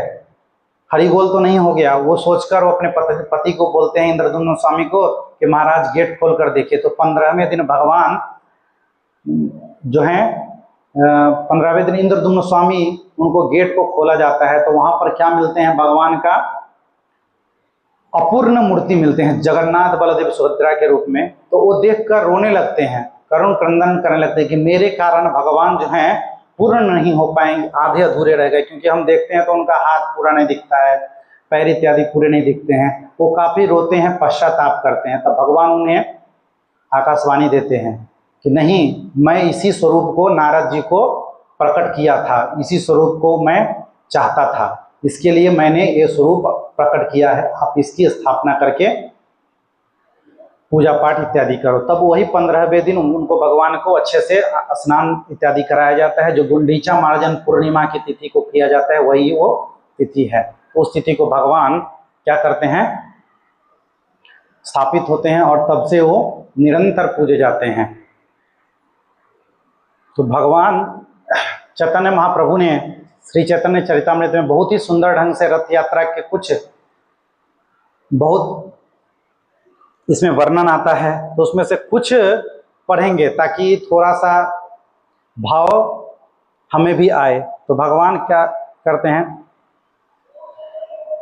हरिगोल तो नहीं हो गया। वो सोचकर वो अपने पति को बोलते हैं, इंद्रद्युम्न स्वामी को, कि महाराज गेट खोल कर देखिए। तो 15वें दिन भगवान जो है 15वें दिन इंद्रद्युम्न स्वामी उनको गेट को खोला जाता है। तो वहां पर क्या मिलते हैं, भगवान का अपूर्ण मूर्ति मिलते हैं, जगन्नाथ बलदेव सुभद्रा के रूप में। तो वो देखकर रोने लगते हैं, करुण क्रंदन करने लगते हैं कि मेरे कारण भगवान जो है पूर्ण नहीं हो पाएंगे, आधे अधूरे रह गए। क्योंकि हम देखते हैं तो उनका हाथ पूरा नहीं दिखता है, पैर इत्यादि पूरे नहीं दिखते हैं। वो काफी रोते हैं, पश्चाताप करते हैं। तब भगवान उन्हें आकाशवाणी देते हैं कि नहीं, मैं इसी स्वरूप को नारद जी को प्रकट किया था, इसी स्वरूप को मैं चाहता था, इसके लिए मैंने ये स्वरूप प्रकट किया है, आप इसकी स्थापना करके पूजा पाठ इत्यादि करो। तब वही 15वें दिन उनको भगवान को अच्छे से स्नान इत्यादि कराया जाता है। जो गुंडीचा मार्जन पूर्णिमा की तिथि को किया जाता है वही वो तिथि है। तो उस तिथि को भगवान क्या करते हैं, स्थापित होते हैं, और तब से वो निरंतर पूजे जाते हैं। तो भगवान चैतन्य महाप्रभु ने श्री चैतन्य चरितामृत में बहुत ही सुंदर ढंग से रथ यात्रा के कुछ बहुत इसमें वर्णन आता है। तो उसमें से कुछ पढ़ेंगे ताकि थोड़ा सा भाव हमें भी आए। तो भगवान क्या करते हैं,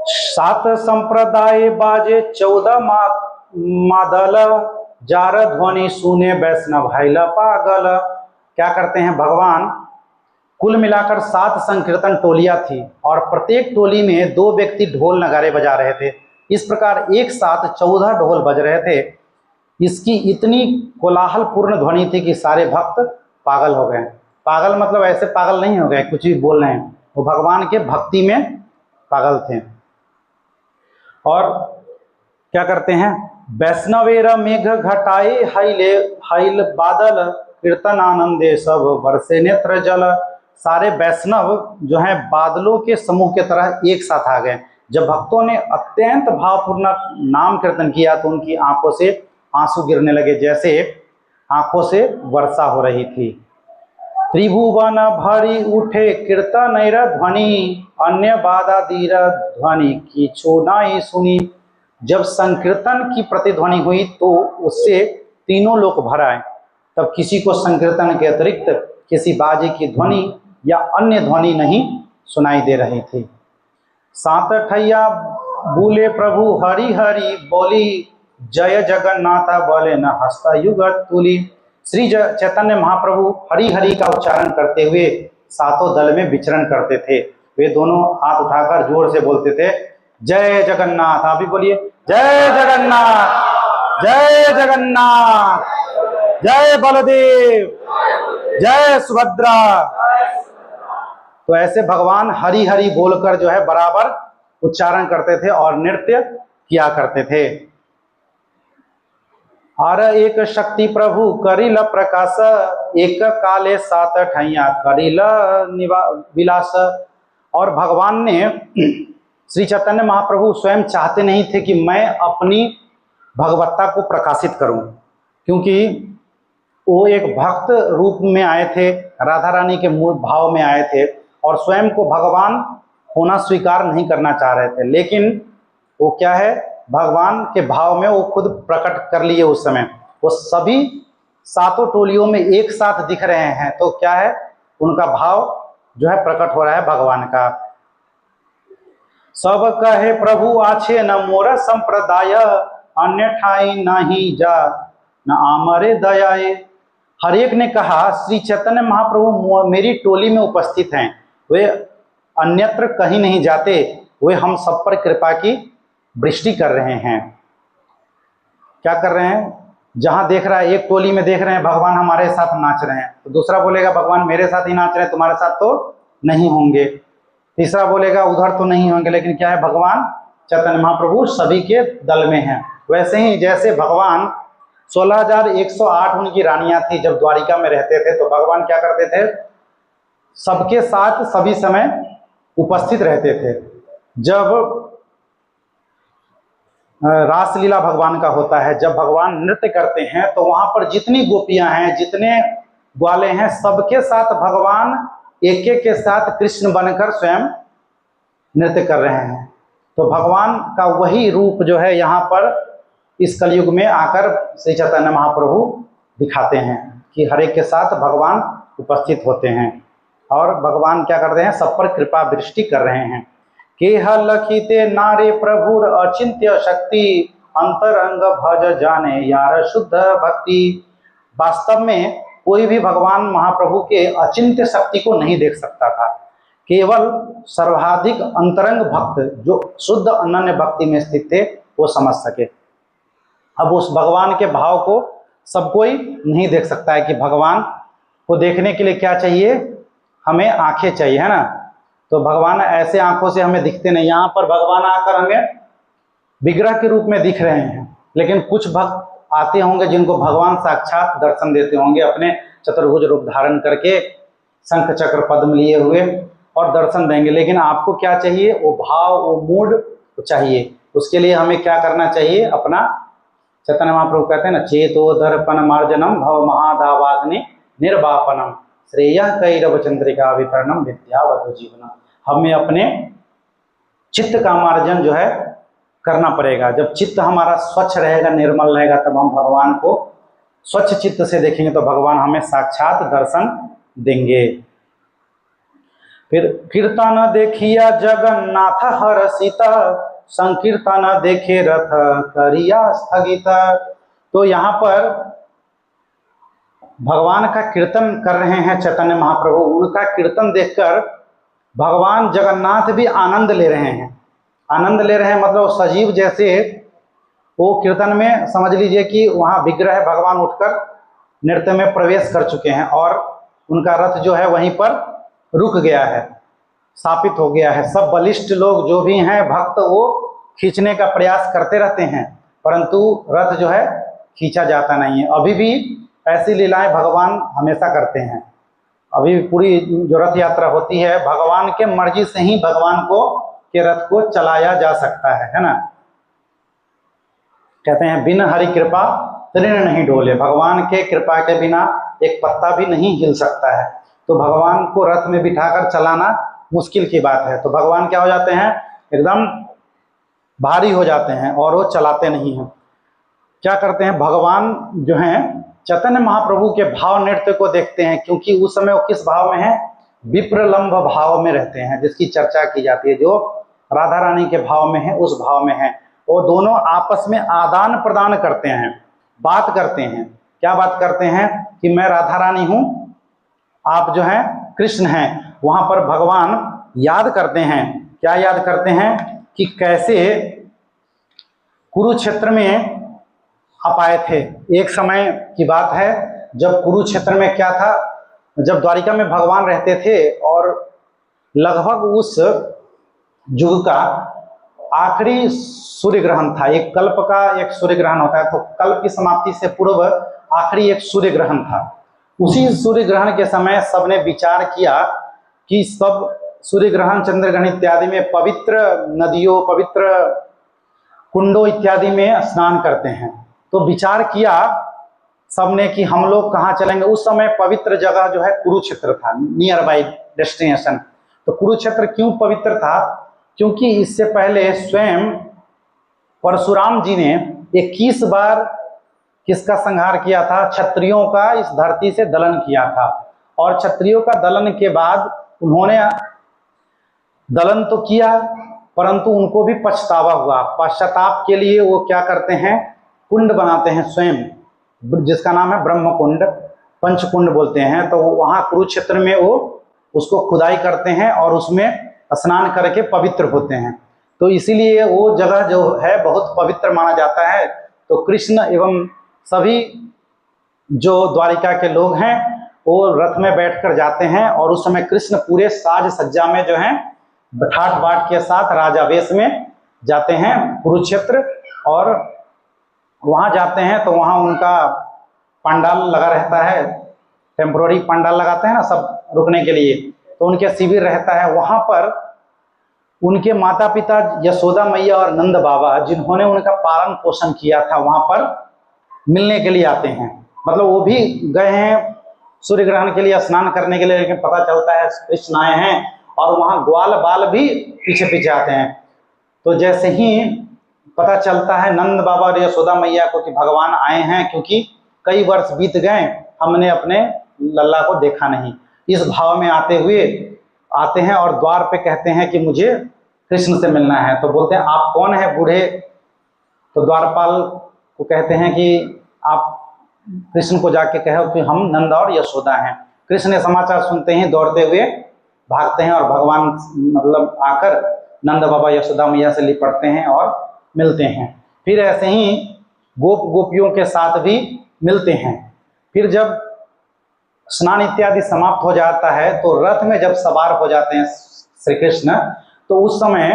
7 संप्रदाय बाजे 14 मादल, जार ध्वनि सुने वैष्णव भैल पागल। क्या करते हैं भगवान, कुल मिलाकर 7 संकीर्तन टोलियां थी और प्रत्येक टोली में 2 व्यक्ति ढोल नगारे बजा रहे थे। इस प्रकार एक साथ 14 ढोल बज रहे थे। इसकी इतनी कोलाहलपूर्ण ध्वनि थी कि सारे भक्त पागल हो गए। पागल मतलब ऐसे पागल नहीं हो गए कुछ भी बोल रहे हैं, वो भगवान के भक्ति में पागल थे। और क्या करते हैं, वैष्णवेर मेघ घटाए हाइल बादल, कीर्तन आनंदे सब बरसे नेत्र जल। सारे वैष्णव जो हैं बादलों के समूह के तरह एक साथ आ गए। जब भक्तों ने अत्यंत भावपूर्ण नाम कीर्तन किया तो उनकी आंखों से आंसू गिरने लगे, जैसे आंखों से वर्षा हो रही थी। त्रिभुवन भरी उठे कीर्तन ध्वनि, अन्य बाधा दीर ध्वनि की नाई सुनी। जब संकीर्तन की प्रतिध्वनि हुई तो उससे तीनों लोक भर आए। तब किसी को संकीर्तन के अतिरिक्त किसी बाजे की ध्वनि या अन्य ध्वनि नहीं सुनाई दे रही थी। 7 ठैया बोले प्रभु हरि हरि बोली, जय जगन्नाथ बोले न हस्ता युगत तुली। श्री चैतन्य महाप्रभु हरि हरि का उच्चारण करते हुए 7 दल में विचरण करते थे। वे दोनों हाथ उठाकर जोर से बोलते थे, जय जगन्नाथ। आप भी बोलिए, जय जगन्नाथ, जय जगन्नाथ, जय बलदेव, जय सुभद्रा। तो ऐसे भगवान हरि हरि बोलकर जो है बराबर उच्चारण करते थे और नृत्य किया करते थे। और एक शक्ति प्रभु करिल प्रकाश, एक काले 7 ठैया करिल विलास। और भगवान ने श्री चैतन्य महाप्रभु स्वयं चाहते नहीं थे कि मैं अपनी भगवत्ता को प्रकाशित करूं, क्योंकि वो एक भक्त रूप में आए थे, राधा रानी के मूल भाव में आए थे और स्वयं को भगवान होना स्वीकार नहीं करना चाह रहे थे। लेकिन वो क्या है, भगवान के भाव में वो खुद प्रकट कर लिए। उस समय वो सभी 7 टोलियों में एक साथ दिख रहे हैं, तो क्या है, उनका भाव जो है प्रकट हो रहा है भगवान का। सब कहे प्रभु आछे न मोर संप्रदाय, अन्य ठाई नहीं जा न आमरे दयाए। हर एक ने कहा श्री चैतन्य महाप्रभु मेरी टोली में उपस्थित हैं, वे अन्यत्र कहीं नहीं जाते, वे हम सब पर कृपा की वृष्टि कर रहे हैं। क्या कर रहे हैं? जहां देख रहा है, एक टोली में देख रहे हैं भगवान हमारे साथ नाच रहे हैं, तो दूसरा बोलेगा भगवान मेरे साथ ही नाच रहे हैं, तुम्हारे साथ तो नहीं होंगे। तीसरा बोलेगा उधर तो नहीं होंगे, लेकिन क्या है, भगवान चैतन्य महाप्रभु सभी के दल में हैं। वैसे ही जैसे भगवान 16,108 उनकी रानियां थी, जब द्वारिका में रहते थे तो भगवान क्या करते थे, सबके साथ सभी समय उपस्थित रहते थे। जब रासलीला भगवान का होता है, जब भगवान नृत्य करते हैं, तो वहां पर जितनी गोपियां हैं, जितने ग्वाले हैं, सबके साथ भगवान एक एक के साथ कृष्ण बनकर स्वयं नृत्य कर रहे हैं। तो भगवान का वही रूप जो है यहाँ पर इस कलयुग में आकर श्री चैतन्य महाप्रभु दिखाते हैं कि हर एक के साथ भगवान उपस्थित होते हैं और भगवान क्या करते हैं, सब पर कृपा वृष्टि कर रहे हैं। केह लखिते नारे प्रभुर अचिंत्य शक्ति, अंतरंग भज जाने यार शुद्ध भक्ति। वास्तव में कोई भी भगवान महाप्रभु के अचिंत्य शक्ति को नहीं देख सकता था, केवल सर्वाधिक अंतरंग भक्त जो शुद्ध अनन्य भक्ति में स्थित थे वो समझ सके। अब उस भगवान के भाव को सब कोई नहीं देख सकता है कि भगवान को देखने के लिए क्या चाहिए, हमें आंखें चाहिए, है ना। तो भगवान ऐसे आंखों से हमें दिखते नहीं। यहाँ पर भगवान आकर हमें विग्रह के रूप में दिख रहे हैं, लेकिन कुछ भक्त आते होंगे जिनको भगवान साक्षात दर्शन देते होंगे, अपने चतुर्भुज रूप धारण करके शंख चक्र पद्म लिए हुए और दर्शन देंगे। लेकिन आपको क्या चाहिए, वो भाव, वो मूड चाहिए। उसके लिए हमें क्या करना चाहिए, अपना चैतन्य महाप्रभु कहते हैं ना, चेतो दर्पण मार्जनम भव महादावाग्नि निर्वापनम श्रेय कैरव चंद्रिका वितरणम विद्यावधु जीवनम। हमें अपने चित्त का मार्जन जो है करना पड़ेगा। जब चित्त हमारा स्वच्छ रहेगा, निर्मल रहेगा, तब हम भगवान को स्वच्छ चित्त से देखेंगे, तो भगवान हमें साक्षात दर्शन देंगे। फिर कीर्तन देखिया जगन्नाथ हर्षित, संकीर्तन देखे रथ करिया स्थगित। तो यहाँ पर भगवान का कीर्तन कर रहे हैं चैतन्य महाप्रभु। उनका कीर्तन देखकर भगवान जगन्नाथ भी आनंद ले रहे हैं। आनंद ले रहे हैं मतलब सजीव जैसे वो कीर्तन में, समझ लीजिए कि वहाँ विग्रह भगवान उठकर नृत्य में प्रवेश कर चुके हैं और उनका रथ जो है वहीं पर रुक गया है, स्थापित हो गया है। सब बलिष्ठ लोग जो भी हैं भक्त, वो खींचने का प्रयास करते रहते हैं, परंतु रथ जो है खींचा जाता नहीं है। अभी भी ऐसी लीलाएं भगवान हमेशा करते हैं। अभी पूरी जो रथ यात्रा होती है, भगवान के मर्जी से ही भगवान को के रथ को चलाया जा सकता है ना। कहते हैं बिन हरि कृपा तृण नहीं डोले, भगवान के कृपा के बिना एक पत्ता भी नहीं हिल सकता है। तो भगवान को रथ में बिठाकर चलाना मुश्किल की बात है। तो भगवान क्या हो जाते हैं, एकदम भारी हो जाते हैं और वो चलाते नहीं हैं। क्या करते हैं, भगवान जो हैं चैतन्य महाप्रभु के भाव नृत्य को देखते हैं, क्योंकि उस समय वो किस भाव में है, विप्रलंब भाव में रहते हैं, जिसकी चर्चा की जाती है, जो राधा रानी के भाव में है, उस भाव में है। वो दोनों आपस में आदान प्रदान करते हैं, बात करते हैं। क्या बात करते हैं कि मैं राधा रानी हूँ, आप जो हैं कृष्ण हैं। वहाँ पर भगवान याद करते हैं, क्या याद करते हैं कि कैसे कुरुक्षेत्र में आप आए थे। एक समय की बात है जब कुरुक्षेत्र में क्या था, जब द्वारिका में भगवान रहते थे और लगभग उस युग का आखिरी सूर्य ग्रहण था। एक कल्प का एक सूर्य ग्रहण होता है, तो कल्प की समाप्ति से पूर्व आखिरी एक सूर्य ग्रहण था। उसी सूर्य ग्रहण के समय सबने विचार किया कि सब सूर्य ग्रहण, चंद्र ग्रहण इत्यादि में पवित्र नदियों, पवित्र कुंडों इत्यादि में स्नान करते हैं। तो विचार किया सबने कि हम लोग कहाँ चलेंगे। उस समय पवित्र जगह जो है कुरुक्षेत्र था, नियर बाई डेस्टिनेशन। तो कुरुक्षेत्र क्यों पवित्र था, क्योंकि इससे पहले स्वयं परशुराम जी ने 21 बार किसका संहार किया था, क्षत्रियों का इस धरती से दलन किया था। और क्षत्रियों का दलन के बाद उन्होंने दलन तो किया, परंतु उनको भी पछतावा हुआ। पश्चाताप के लिए वो क्या करते हैं, कुंड बनाते हैं स्वयं, जिसका नाम है ब्रह्म कुंड, पंचकुंड बोलते हैं। तो वहाँ कुरुक्षेत्र में वो उसको खुदाई करते हैं और उसमें स्नान करके पवित्र होते हैं। तो इसीलिए वो जगह जो है बहुत पवित्र माना जाता है। तो कृष्ण एवं सभी जो द्वारिका के लोग हैं वो रथ में बैठकर जाते हैं और उस समय कृष्ण पूरे साज सज्जा में जो है ठाट बाट के साथ राजा वेश में जाते हैं कुरुक्षेत्र। और वहाँ जाते हैं तो वहाँ उनका पंडाल लगा रहता है, टेम्पोररी पंडाल लगाते हैं ना सब रुकने के लिए, तो उनके शिविर रहता है। वहाँ पर उनके माता पिता यशोदा मैया और नंद बाबा जिन्होंने उनका पालन पोषण किया था वहाँ पर मिलने के लिए आते हैं। मतलब वो भी गए हैं सूर्य ग्रहण के लिए, स्नान करने के लिए, लेकिन पता चलता है कृष्ण आए हैं और वहाँ ग्वाल बाल भी पीछे पीछे आते हैं। तो जैसे ही पता चलता है नंद बाबा और यशोदा मैया को कि भगवान आए हैं, क्योंकि कई वर्ष बीत गए हमने अपने लल्ला को देखा नहीं, इस भाव में आते हैं और द्वार पे कहते हैं कि मुझे कृष्ण से मिलना है। तो बोलते हैं आप कौन है बूढ़े? तो द्वारपाल को कहते हैं कि आप कृष्ण को जाके कहो कि हम नंद और यशोदा हैं। कृष्ण ने समाचार सुनते ही दौड़ते हुए भागते हैं और भगवान मतलब आकर नंद बाबा यशोदा मैया से लिपटते हैं और मिलते हैं। फिर ऐसे ही गोपियों के साथ भी मिलते हैं। फिर जब स्नान इत्यादि समाप्त हो जाता है तो रथ में जब सवार हो जाते हैं श्री कृष्ण, तो उस समय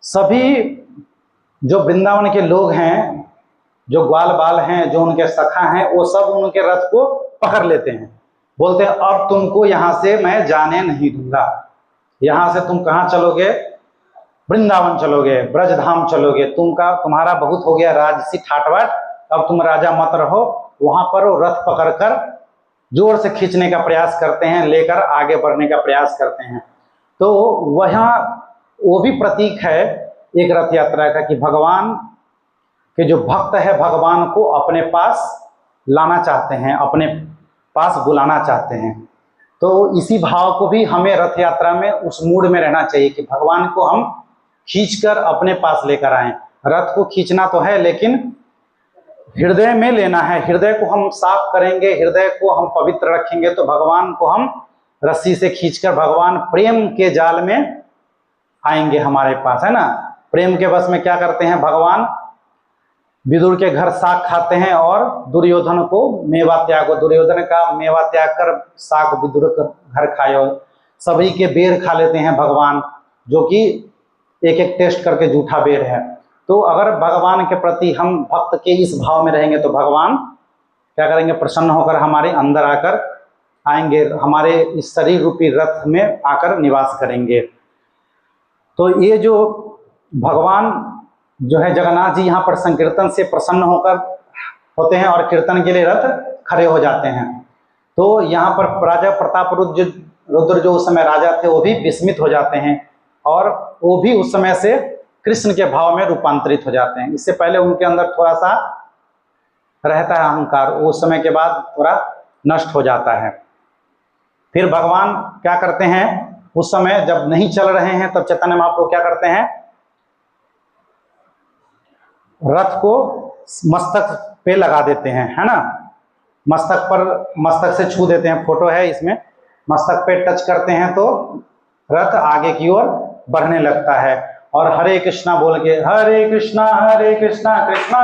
सभी जो वृंदावन के लोग हैं, जो ग्वाल बाल हैं, जो उनके सखा हैं, वो सब उनके रथ को पकड़ लेते हैं। बोलते हैं अब तुमको यहाँ से मैं जाने नहीं दूंगा, यहाँ से तुम कहाँ चलोगे? वृंदावन चलोगे, ब्रजधाम चलोगे, तुम्हारा बहुत हो गया राजसी ठाटबाट, अब तुम राजा मत रहो। वहां पर वो रथ पकड़कर जोर से खींचने का प्रयास करते हैं, लेकर आगे बढ़ने का प्रयास करते हैं। तो वहाँ वो भी प्रतीक है एक रथ यात्रा का कि भगवान के जो भक्त है भगवान को अपने पास लाना चाहते हैं, अपने पास बुलाना चाहते हैं। तो इसी भाव को भी हमें रथ यात्रा में उस मूड में रहना चाहिए कि भगवान को हम खींचकर अपने पास लेकर आएं। रथ को खींचना तो है लेकिन हृदय में लेना है। हृदय को हम साफ करेंगे, हृदय को हम पवित्र रखेंगे तो भगवान को हम रस्सी से खींचकर भगवान प्रेम के जाल में आएंगे हमारे पास, है ना। प्रेम के बस में क्या करते हैं भगवान? विदुर के घर साग खाते हैं और दुर्योधन को मेवा त्यागो, दुर्योधन का मेवा त्याग कर साग विदुर का घर खायो। सभी के बेर खा लेते हैं भगवान, जो कि एक एक टेस्ट करके जूठा बेर है। तो अगर भगवान के प्रति हम भक्त के इस भाव में रहेंगे तो भगवान क्या करेंगे? प्रसन्न होकर हमारे अंदर आकर आएंगे, हमारे इस शरीर रूपी रथ में आकर निवास करेंगे। तो ये जो भगवान जो है जगन्नाथ जी यहाँ पर संकीर्तन से प्रसन्न होकर होते हैं और कीर्तन के लिए रथ खड़े हो जाते हैं। तो यहाँ पर राजा प्रताप रुद्र जो उस समय राजा थे वो भी विस्मित हो जाते हैं और वो भी उस समय से कृष्ण के भाव में रूपांतरित हो जाते हैं। इससे पहले उनके अंदर थोड़ा सा रहता है अहंकार, उस समय के बाद थोड़ा नष्ट हो जाता है। फिर भगवान क्या करते हैं? उस समय जब नहीं चल रहे हैं तब चैतन्य महाप्रभु क्या करते हैं? रथ को मस्तक पे लगा देते हैं, है ना। मस्तक से छू देते हैं, फोटो है इसमें। मस्तक पे टच करते हैं तो रथ आगे की ओर बढ़ने लगता है और हरे कृष्णा बोल के हरे कृष्णा कृष्णा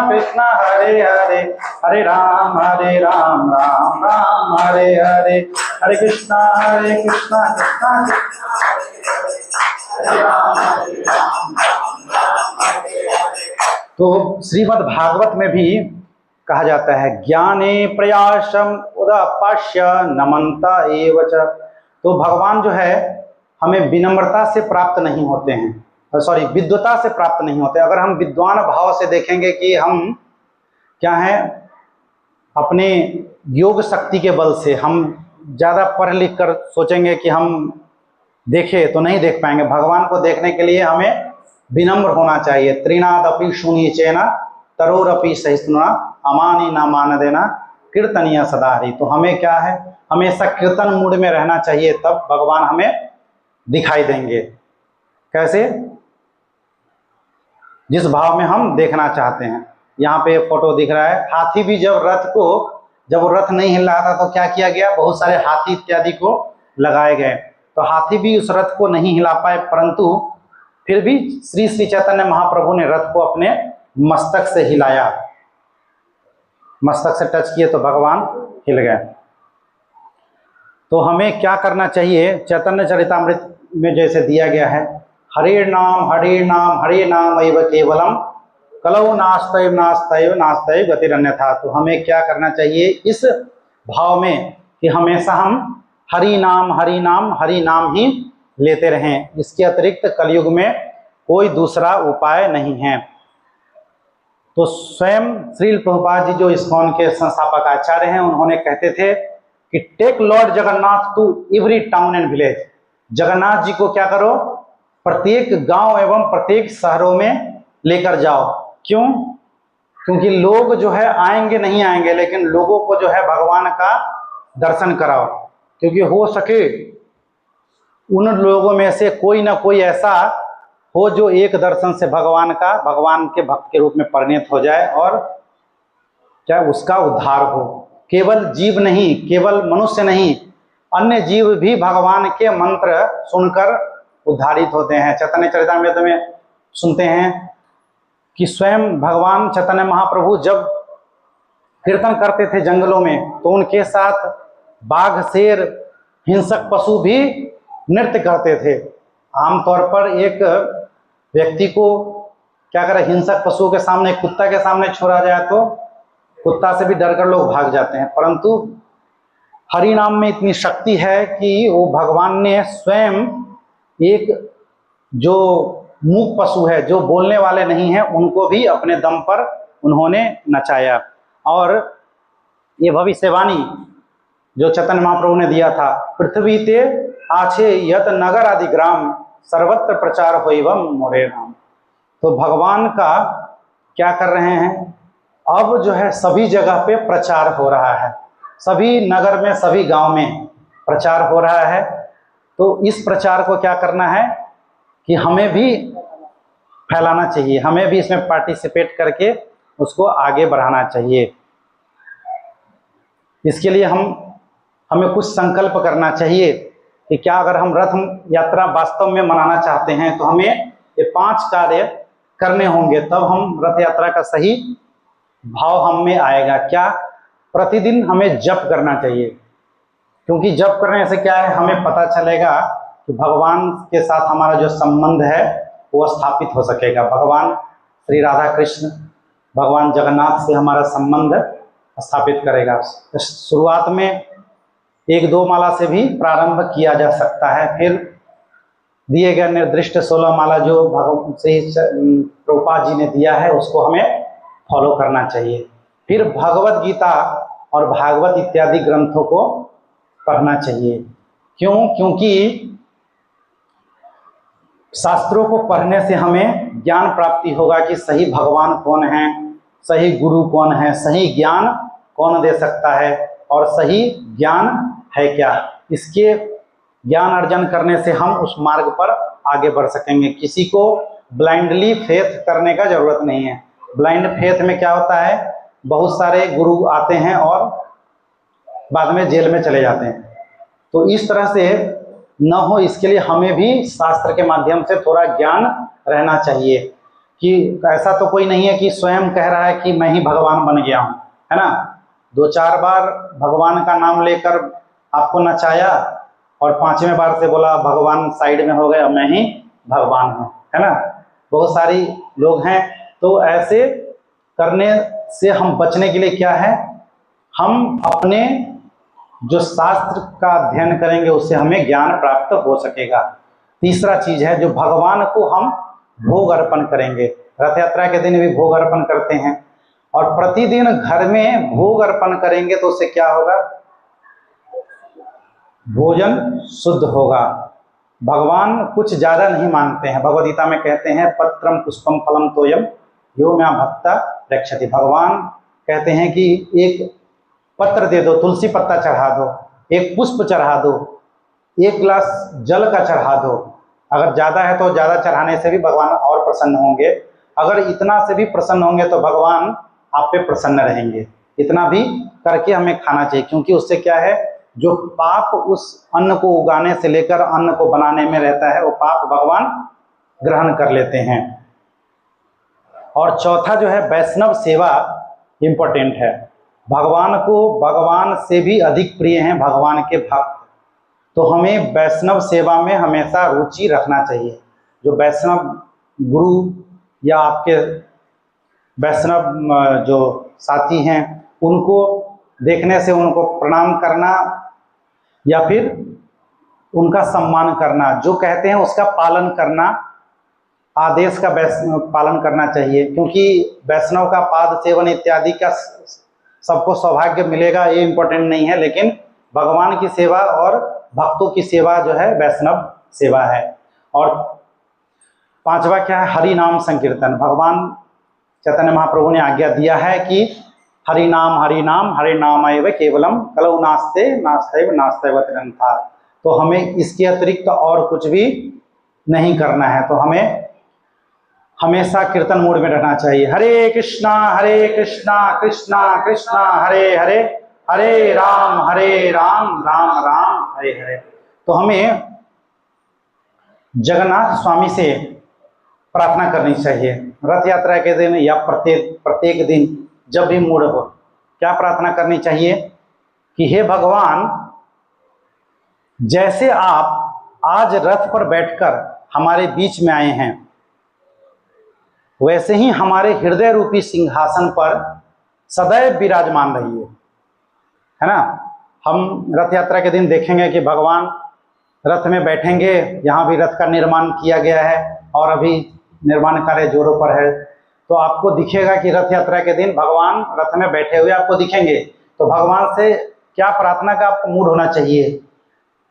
कृष्णा हरे हरे, हरे राम राम राम हरे हरे, हरे कृष्णा कृष्णा कृष्णा तो श्रीमद् भागवत में भी कहा जाता है ज्ञाने प्रयासम उदापाश्य नमंता एवच। तो भगवान जो है हमें विनम्रता से प्राप्त नहीं होते हैं, विद्वता से प्राप्त नहीं होते। अगर हम विद्वान भाव से देखेंगे कि हम क्या हैं, अपने योग शक्ति के बल से हम ज़्यादा पढ़ लिख कर सोचेंगे कि हम देखें तो नहीं देख पाएंगे। भगवान को देखने के लिए हमें विनम्र होना चाहिए। त्रिनादपि शून्यचेना तरोरपि सहिष्णुना अमानी न मान देना कीर्तनीय सदाहरि। तो हमें क्या है, हमेशा कीर्तन मूड में रहना चाहिए, तब भगवान हमें दिखाई देंगे। कैसे? जिस भाव में हम देखना चाहते हैं। यहाँ पे फोटो दिख रहा है, हाथी भी जब वो रथ नहीं हिल रहा था तो क्या किया गया, बहुत सारे हाथी इत्यादि को लगाए गए। तो हाथी भी उस रथ को नहीं हिला पाए, परंतु फिर भी श्री श्री चैतन्य महाप्रभु ने रथ को अपने मस्तक से हिलाया, मस्तक से टच किए तो भगवान हिल गए। तो हमें क्या करना चाहिए, चैतन्य चरितामृत में जैसे दिया गया है, हरे नाम हरे नाम एव केवलम कलौ नास्तैव नास्तैव नास्तैव गतिरन्यथा। तो हमें क्या करना चाहिए इस भाव में कि हमेशा हम हरि नाम ही लेते रहें। इसके अतिरिक्त कलयुग में कोई दूसरा उपाय नहीं है। तो स्वयं श्रील प्रभुपाद जी जो इस्कॉन के संस्थापक आचार्य हैं, उन्होंने कहते थे कि take lord Jagannath to every town and village. Jagannath ji को क्या करो, प्रत्येक गांव एवं प्रत्येक शहरों में लेकर जाओ। क्यों? क्योंकि लोग जो है आएंगे नहीं आएंगे, लेकिन लोगों को जो है भगवान का दर्शन कराओ। क्योंकि हो सके उन लोगों में से कोई ना कोई ऐसा हो जो एक दर्शन से भगवान के भक्त के रूप में परिणत हो जाए और क्या उसका उद्धार हो। केवल जीव नहीं, केवल मनुष्य नहीं, अन्य जीव भी भगवान के मंत्र सुनकर उद्धारित होते हैं। चैतन्य चरितामृत में सुनते हैं कि स्वयं भगवान चैतन्य महाप्रभु जब कीर्तन करते थे जंगलों में, तो उनके साथ बाघ, शेर, हिंसक पशु भी नृत्य करते थे। आमतौर पर एक व्यक्ति को क्या करे, हिंसक पशुओं के सामने, कुत्ता के सामने छोड़ा जाए तो कुत्ता से भी डरकर लोग भाग जाते हैं, परंतु हरि नाम में इतनी शक्ति है कि वो भगवान ने स्वयं एक जो मूक पशु है, जो बोलने वाले नहीं हैं, उनको भी अपने दम पर उन्होंने नचाया। और ये भविष्यवाणी जो चैतन्य महाप्रभु ने दिया था, पृथ्वी ते आछे यत नगर आदि ग्राम सर्वत्र प्रचार होइवम मोरे नाम। तो भगवान का क्या कर रहे हैं, अब जो है सभी जगह पे प्रचार हो रहा है, सभी नगर में, सभी गांव में प्रचार हो रहा है। तो इस प्रचार को क्या करना है कि हमें भी फैलाना चाहिए, हमें भी इसमें पार्टिसिपेट करके उसको आगे बढ़ाना चाहिए। इसके लिए हमें कुछ संकल्प करना चाहिए कि क्या अगर हम रथ यात्रा वास्तव में मनाना चाहते हैं तो हमें ये 5 कार्य करने होंगे, तब हम रथ यात्रा का सही भाव हम में आएगा। क्या? प्रतिदिन हमें जप करना चाहिए, क्योंकि जप करने से क्या है, हमें पता चलेगा कि भगवान के साथ हमारा जो संबंध है वो स्थापित हो सकेगा। भगवान श्री राधा कृष्ण, भगवान जगन्नाथ से हमारा संबंध स्थापित करेगा। शुरुआत में 1-2 माला से भी प्रारंभ किया जा सकता है, फिर दिए गए निर्दिष्ट 16 माला जो श्री प्रभुपाद जी ने दिया है उसको हमें फॉलो करना चाहिए। फिर भगवत गीता और भागवत इत्यादि ग्रंथों को पढ़ना चाहिए। क्यों? क्योंकि शास्त्रों को पढ़ने से हमें ज्ञान प्राप्ति होगा कि सही भगवान कौन है, सही गुरु कौन है, सही ज्ञान कौन दे सकता है और सही ज्ञान है क्या। इसके ज्ञान अर्जन करने से हम उस मार्ग पर आगे बढ़ सकेंगे। किसी को ब्लाइंडली फेथ करने का जरूरत नहीं है। ब्लाइंड फेथ में क्या होता है, बहुत सारे गुरु आते हैं और बाद में जेल में चले जाते हैं। तो इस तरह से न हो, इसके लिए हमें भी शास्त्र के माध्यम से थोड़ा ज्ञान रहना चाहिए कि ऐसा तो कोई नहीं है कि स्वयं कह रहा है कि मैं ही भगवान बन गया हूँ, है ना। 2-4 बार भगवान का नाम लेकर आपको नचाया और 5वें बार से बोला भगवान साइड में हो गया, मैं ही भगवान हूँ, है ना। बहुत सारी लोग हैं। तो ऐसे करने से हम बचने के लिए क्या है, हम अपने जो शास्त्र का अध्ययन करेंगे उससे हमें ज्ञान प्राप्त हो सकेगा। तीसरा चीज है, जो भगवान को हम भोग अर्पण करेंगे। रथ यात्रा के दिन भी भोग अर्पण करते हैं और प्रतिदिन घर में भोग अर्पण करेंगे तो उससे क्या होगा, भोजन शुद्ध होगा। भगवान कुछ ज्यादा नहीं मांगते हैं। भगवद गीता में कहते हैं पत्रम पुष्पम फलम तोयम यो मैं भक्ता रक्षति। भगवान कहते हैं कि एक पत्र दे दो, तुलसी पत्ता चढ़ा दो, एक पुष्प चढ़ा दो, 1 गिलास जल का चढ़ा दो। अगर ज़्यादा है तो ज़्यादा चढ़ाने से भी भगवान और प्रसन्न होंगे। अगर इतना से भी प्रसन्न होंगे तो भगवान आप पे प्रसन्न रहेंगे। इतना भी करके हमें खाना चाहिए, क्योंकि उससे क्या है, जो पाप उस अन्न को उगाने से लेकर अन्न को बनाने में रहता है वो पाप भगवान ग्रहण कर लेते हैं। और चौथा जो है वैष्णव सेवा इम्पोर्टेंट है। भगवान को भगवान से भी अधिक प्रिय हैं भगवान के भक्त, तो हमें वैष्णव सेवा में हमेशा रुचि रखना चाहिए। जो वैष्णव गुरु या आपके वैष्णव जो साथी हैं उनको देखने से उनको प्रणाम करना या फिर उनका सम्मान करना, जो कहते हैं उसका पालन करना, आदेश का पालन करना चाहिए, क्योंकि वैष्णव का पाद सेवन इत्यादि का सबको सौभाग्य मिलेगा ये इम्पोर्टेंट नहीं है, लेकिन भगवान की सेवा और भक्तों की सेवा जो है वैष्णव सेवा है। और पांचवा क्या है, हरि नाम संकीर्तन। भगवान चैतन्य महाप्रभु ने आज्ञा दिया है कि हरि नाम हरे नाम एव केवलम कलौ नास्ते नास्तैव नास्तैव तिरंथा। तो हमें इसके अतिरिक्त और कुछ भी नहीं करना है, तो हमें हमेशा कीर्तन मूड में रहना चाहिए। हरे कृष्णा कृष्णा कृष्णा हरे हरे, हरे राम राम राम हरे हरे। तो हमें जगन्नाथ स्वामी से प्रार्थना करनी चाहिए रथ यात्रा के दिन या प्रत्येक दिन जब भी मूड हो। क्या प्रार्थना करनी चाहिए कि हे भगवान, जैसे आप आज रथ पर बैठकर हमारे बीच में आए हैं, वैसे ही हमारे हृदय रूपी सिंहासन पर सदैव विराजमान रहिए, है ना। हम रथ यात्रा के दिन देखेंगे कि भगवान रथ में बैठेंगे। यहाँ भी रथ का निर्माण किया गया है और अभी निर्माण कार्य जोरों पर है। तो आपको दिखेगा कि रथ यात्रा के दिन भगवान रथ में बैठे हुए आपको दिखेंगे। तो भगवान से क्या प्रार्थना का आपको मूड होना चाहिए,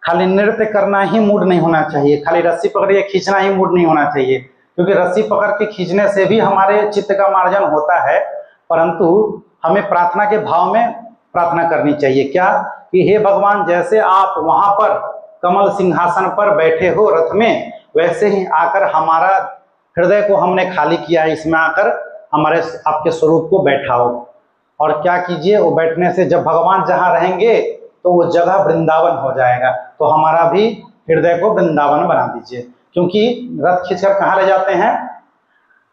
खाली नृत्य करना ही मूड नहीं होना चाहिए, खाली रस्सी पकड़ के खींचना ही मूड नहीं होना चाहिए, क्योंकि रस्सी पकड़ के खींचने से भी हमारे चित्त का मार्जन होता है, परंतु हमें प्रार्थना के भाव में प्रार्थना करनी चाहिए। क्या कि हे भगवान, जैसे आप वहां पर कमल सिंहासन पर बैठे हो रथ में, वैसे ही आकर हमारा हृदय को हमने खाली किया है, इसमें आकर हमारे आपके स्वरूप को बैठाओ। और क्या कीजिए, वो बैठने से जब भगवान जहाँ रहेंगे तो वो जगह वृंदावन हो जाएगा। तो हमारा भी हृदय को वृंदावन बना दीजिए, क्योंकि रथ खींचकर कहाँ ले जाते हैं,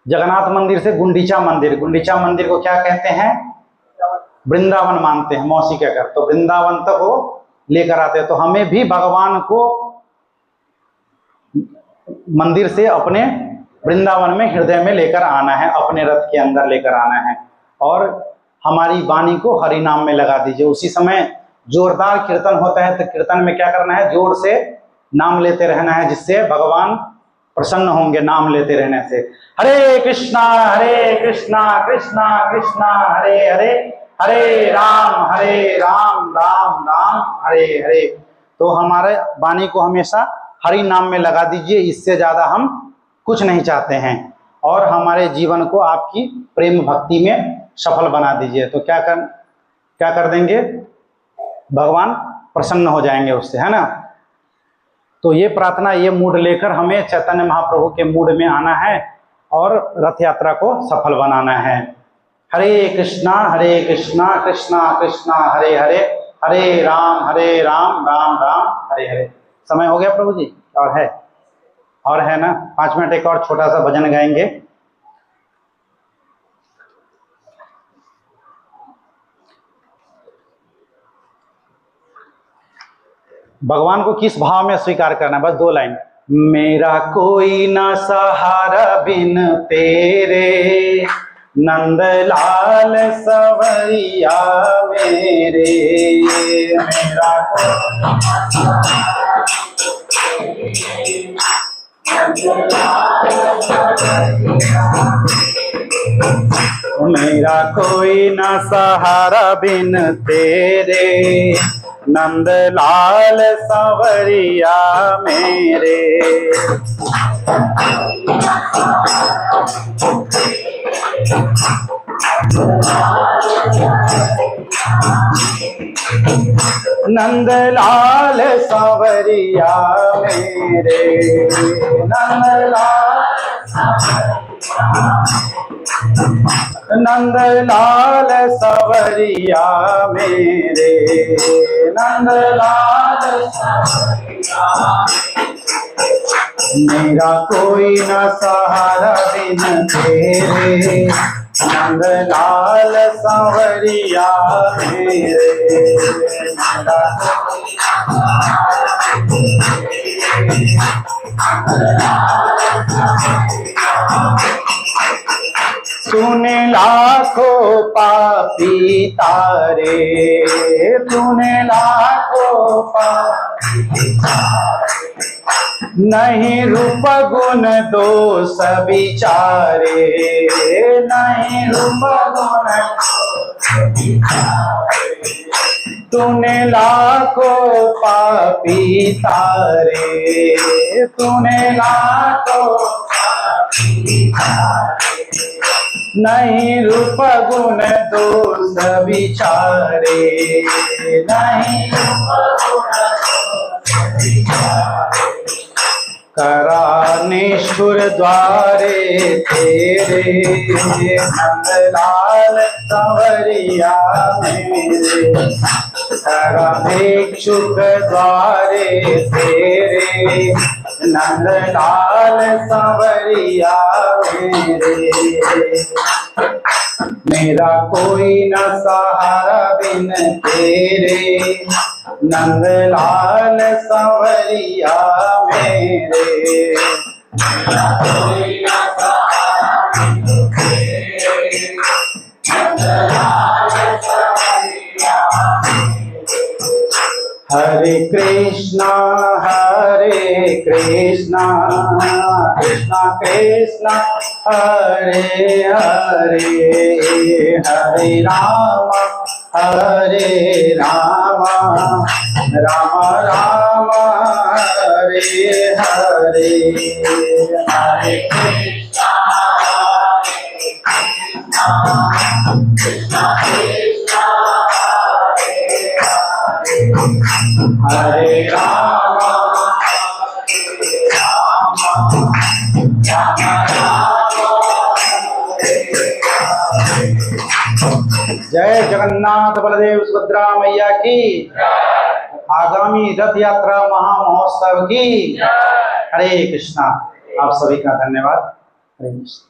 जगन्नाथ मंदिर से गुंडीचा मंदिर। गुंडीचा मंदिर को क्या कहते हैं, वृंदावन मानते हैं मौसी कहकर। तो वृंदावन तक वो लेकर आते हैं। तो हमें भी भगवान को मंदिर से अपने वृंदावन में हृदय में लेकर आना है, अपने रथ के अंदर लेकर आना है। और हमारी वाणी को हरि नाम में लगा दीजिए। उसी समय जोरदार कीर्तन होता है, तो कीर्तन में क्या करना है, जोर से नाम लेते रहना है, जिससे भगवान प्रसन्न होंगे नाम लेते रहने से। हरे कृष्णा कृष्णा कृष्णा हरे हरे, हरे राम राम राम हरे हरे। तो हमारे वाणी को हमेशा हरि नाम में लगा दीजिए, इससे ज़्यादा हम कुछ नहीं चाहते हैं। और हमारे जीवन को आपकी प्रेम भक्ति में सफल बना दीजिए। तो क्या कर देंगे, भगवान प्रसन्न हो जाएंगे उससे, है ना। तो ये प्रार्थना, ये मूड लेकर हमें चैतन्य महाप्रभु के मूड में आना है और रथ यात्रा को सफल बनाना है। हरे कृष्णा कृष्णा कृष्णा हरे हरे, हरे राम राम राम हरे हरे। समय हो गया प्रभु जी, और है ना, 5 मिनट एक और छोटा सा भजन गाएंगे। भगवान को किस भाव में स्वीकार करना है, बस 2 लाइन। मेरा कोई ना सहारा बिन तेरे, नंदलाल सवैया मेरे। मेरा कोई ना सहारा बिन तेरे, नंदलाल सवरिया मेरे। नंदलाल सवरिया मेरे, नंदलाल नंदलाल सवरिया मेरे, नंदलाल मेरा कोई न सहारा बिन तेरे, नंदलाल सवरिया मेरे, मेरा तूने लाखों पापी तारे, तूने लाखों पापी नहीं रूप गुण दोष विचारे, नहीं रूप गुण तूने लाखों पापी तारे, तूने लाखों नहीं रूप गुण दोष विचारे, नहीं करा निष्ठुर द्वारे तेरे, नंदलाल संवरिया मेरे, करा भिक्षुक द्वारे तेरे, नंदलाल संवरिया मेरे, मेरा कोई न सहारा बिन तेरे, नंदलाल संवरिया मेरे, मेरा कोई न सहारा बिन तेरे, नंदलाल संवरिया मेरे। हरे कृष्णा कृष्णा कृष्णा हरे हरे, हरे राम राम राम हरे हरे, हरे कृष्णा कृष्णा कृष्णा हरे राम जय जगन्नाथ बलदेव सुभद्रा मैया की, आगामी रथ यात्रा महामहोत्सव की। हरे कृष्णा। आप सभी का धन्यवाद। हरे कृष्ण।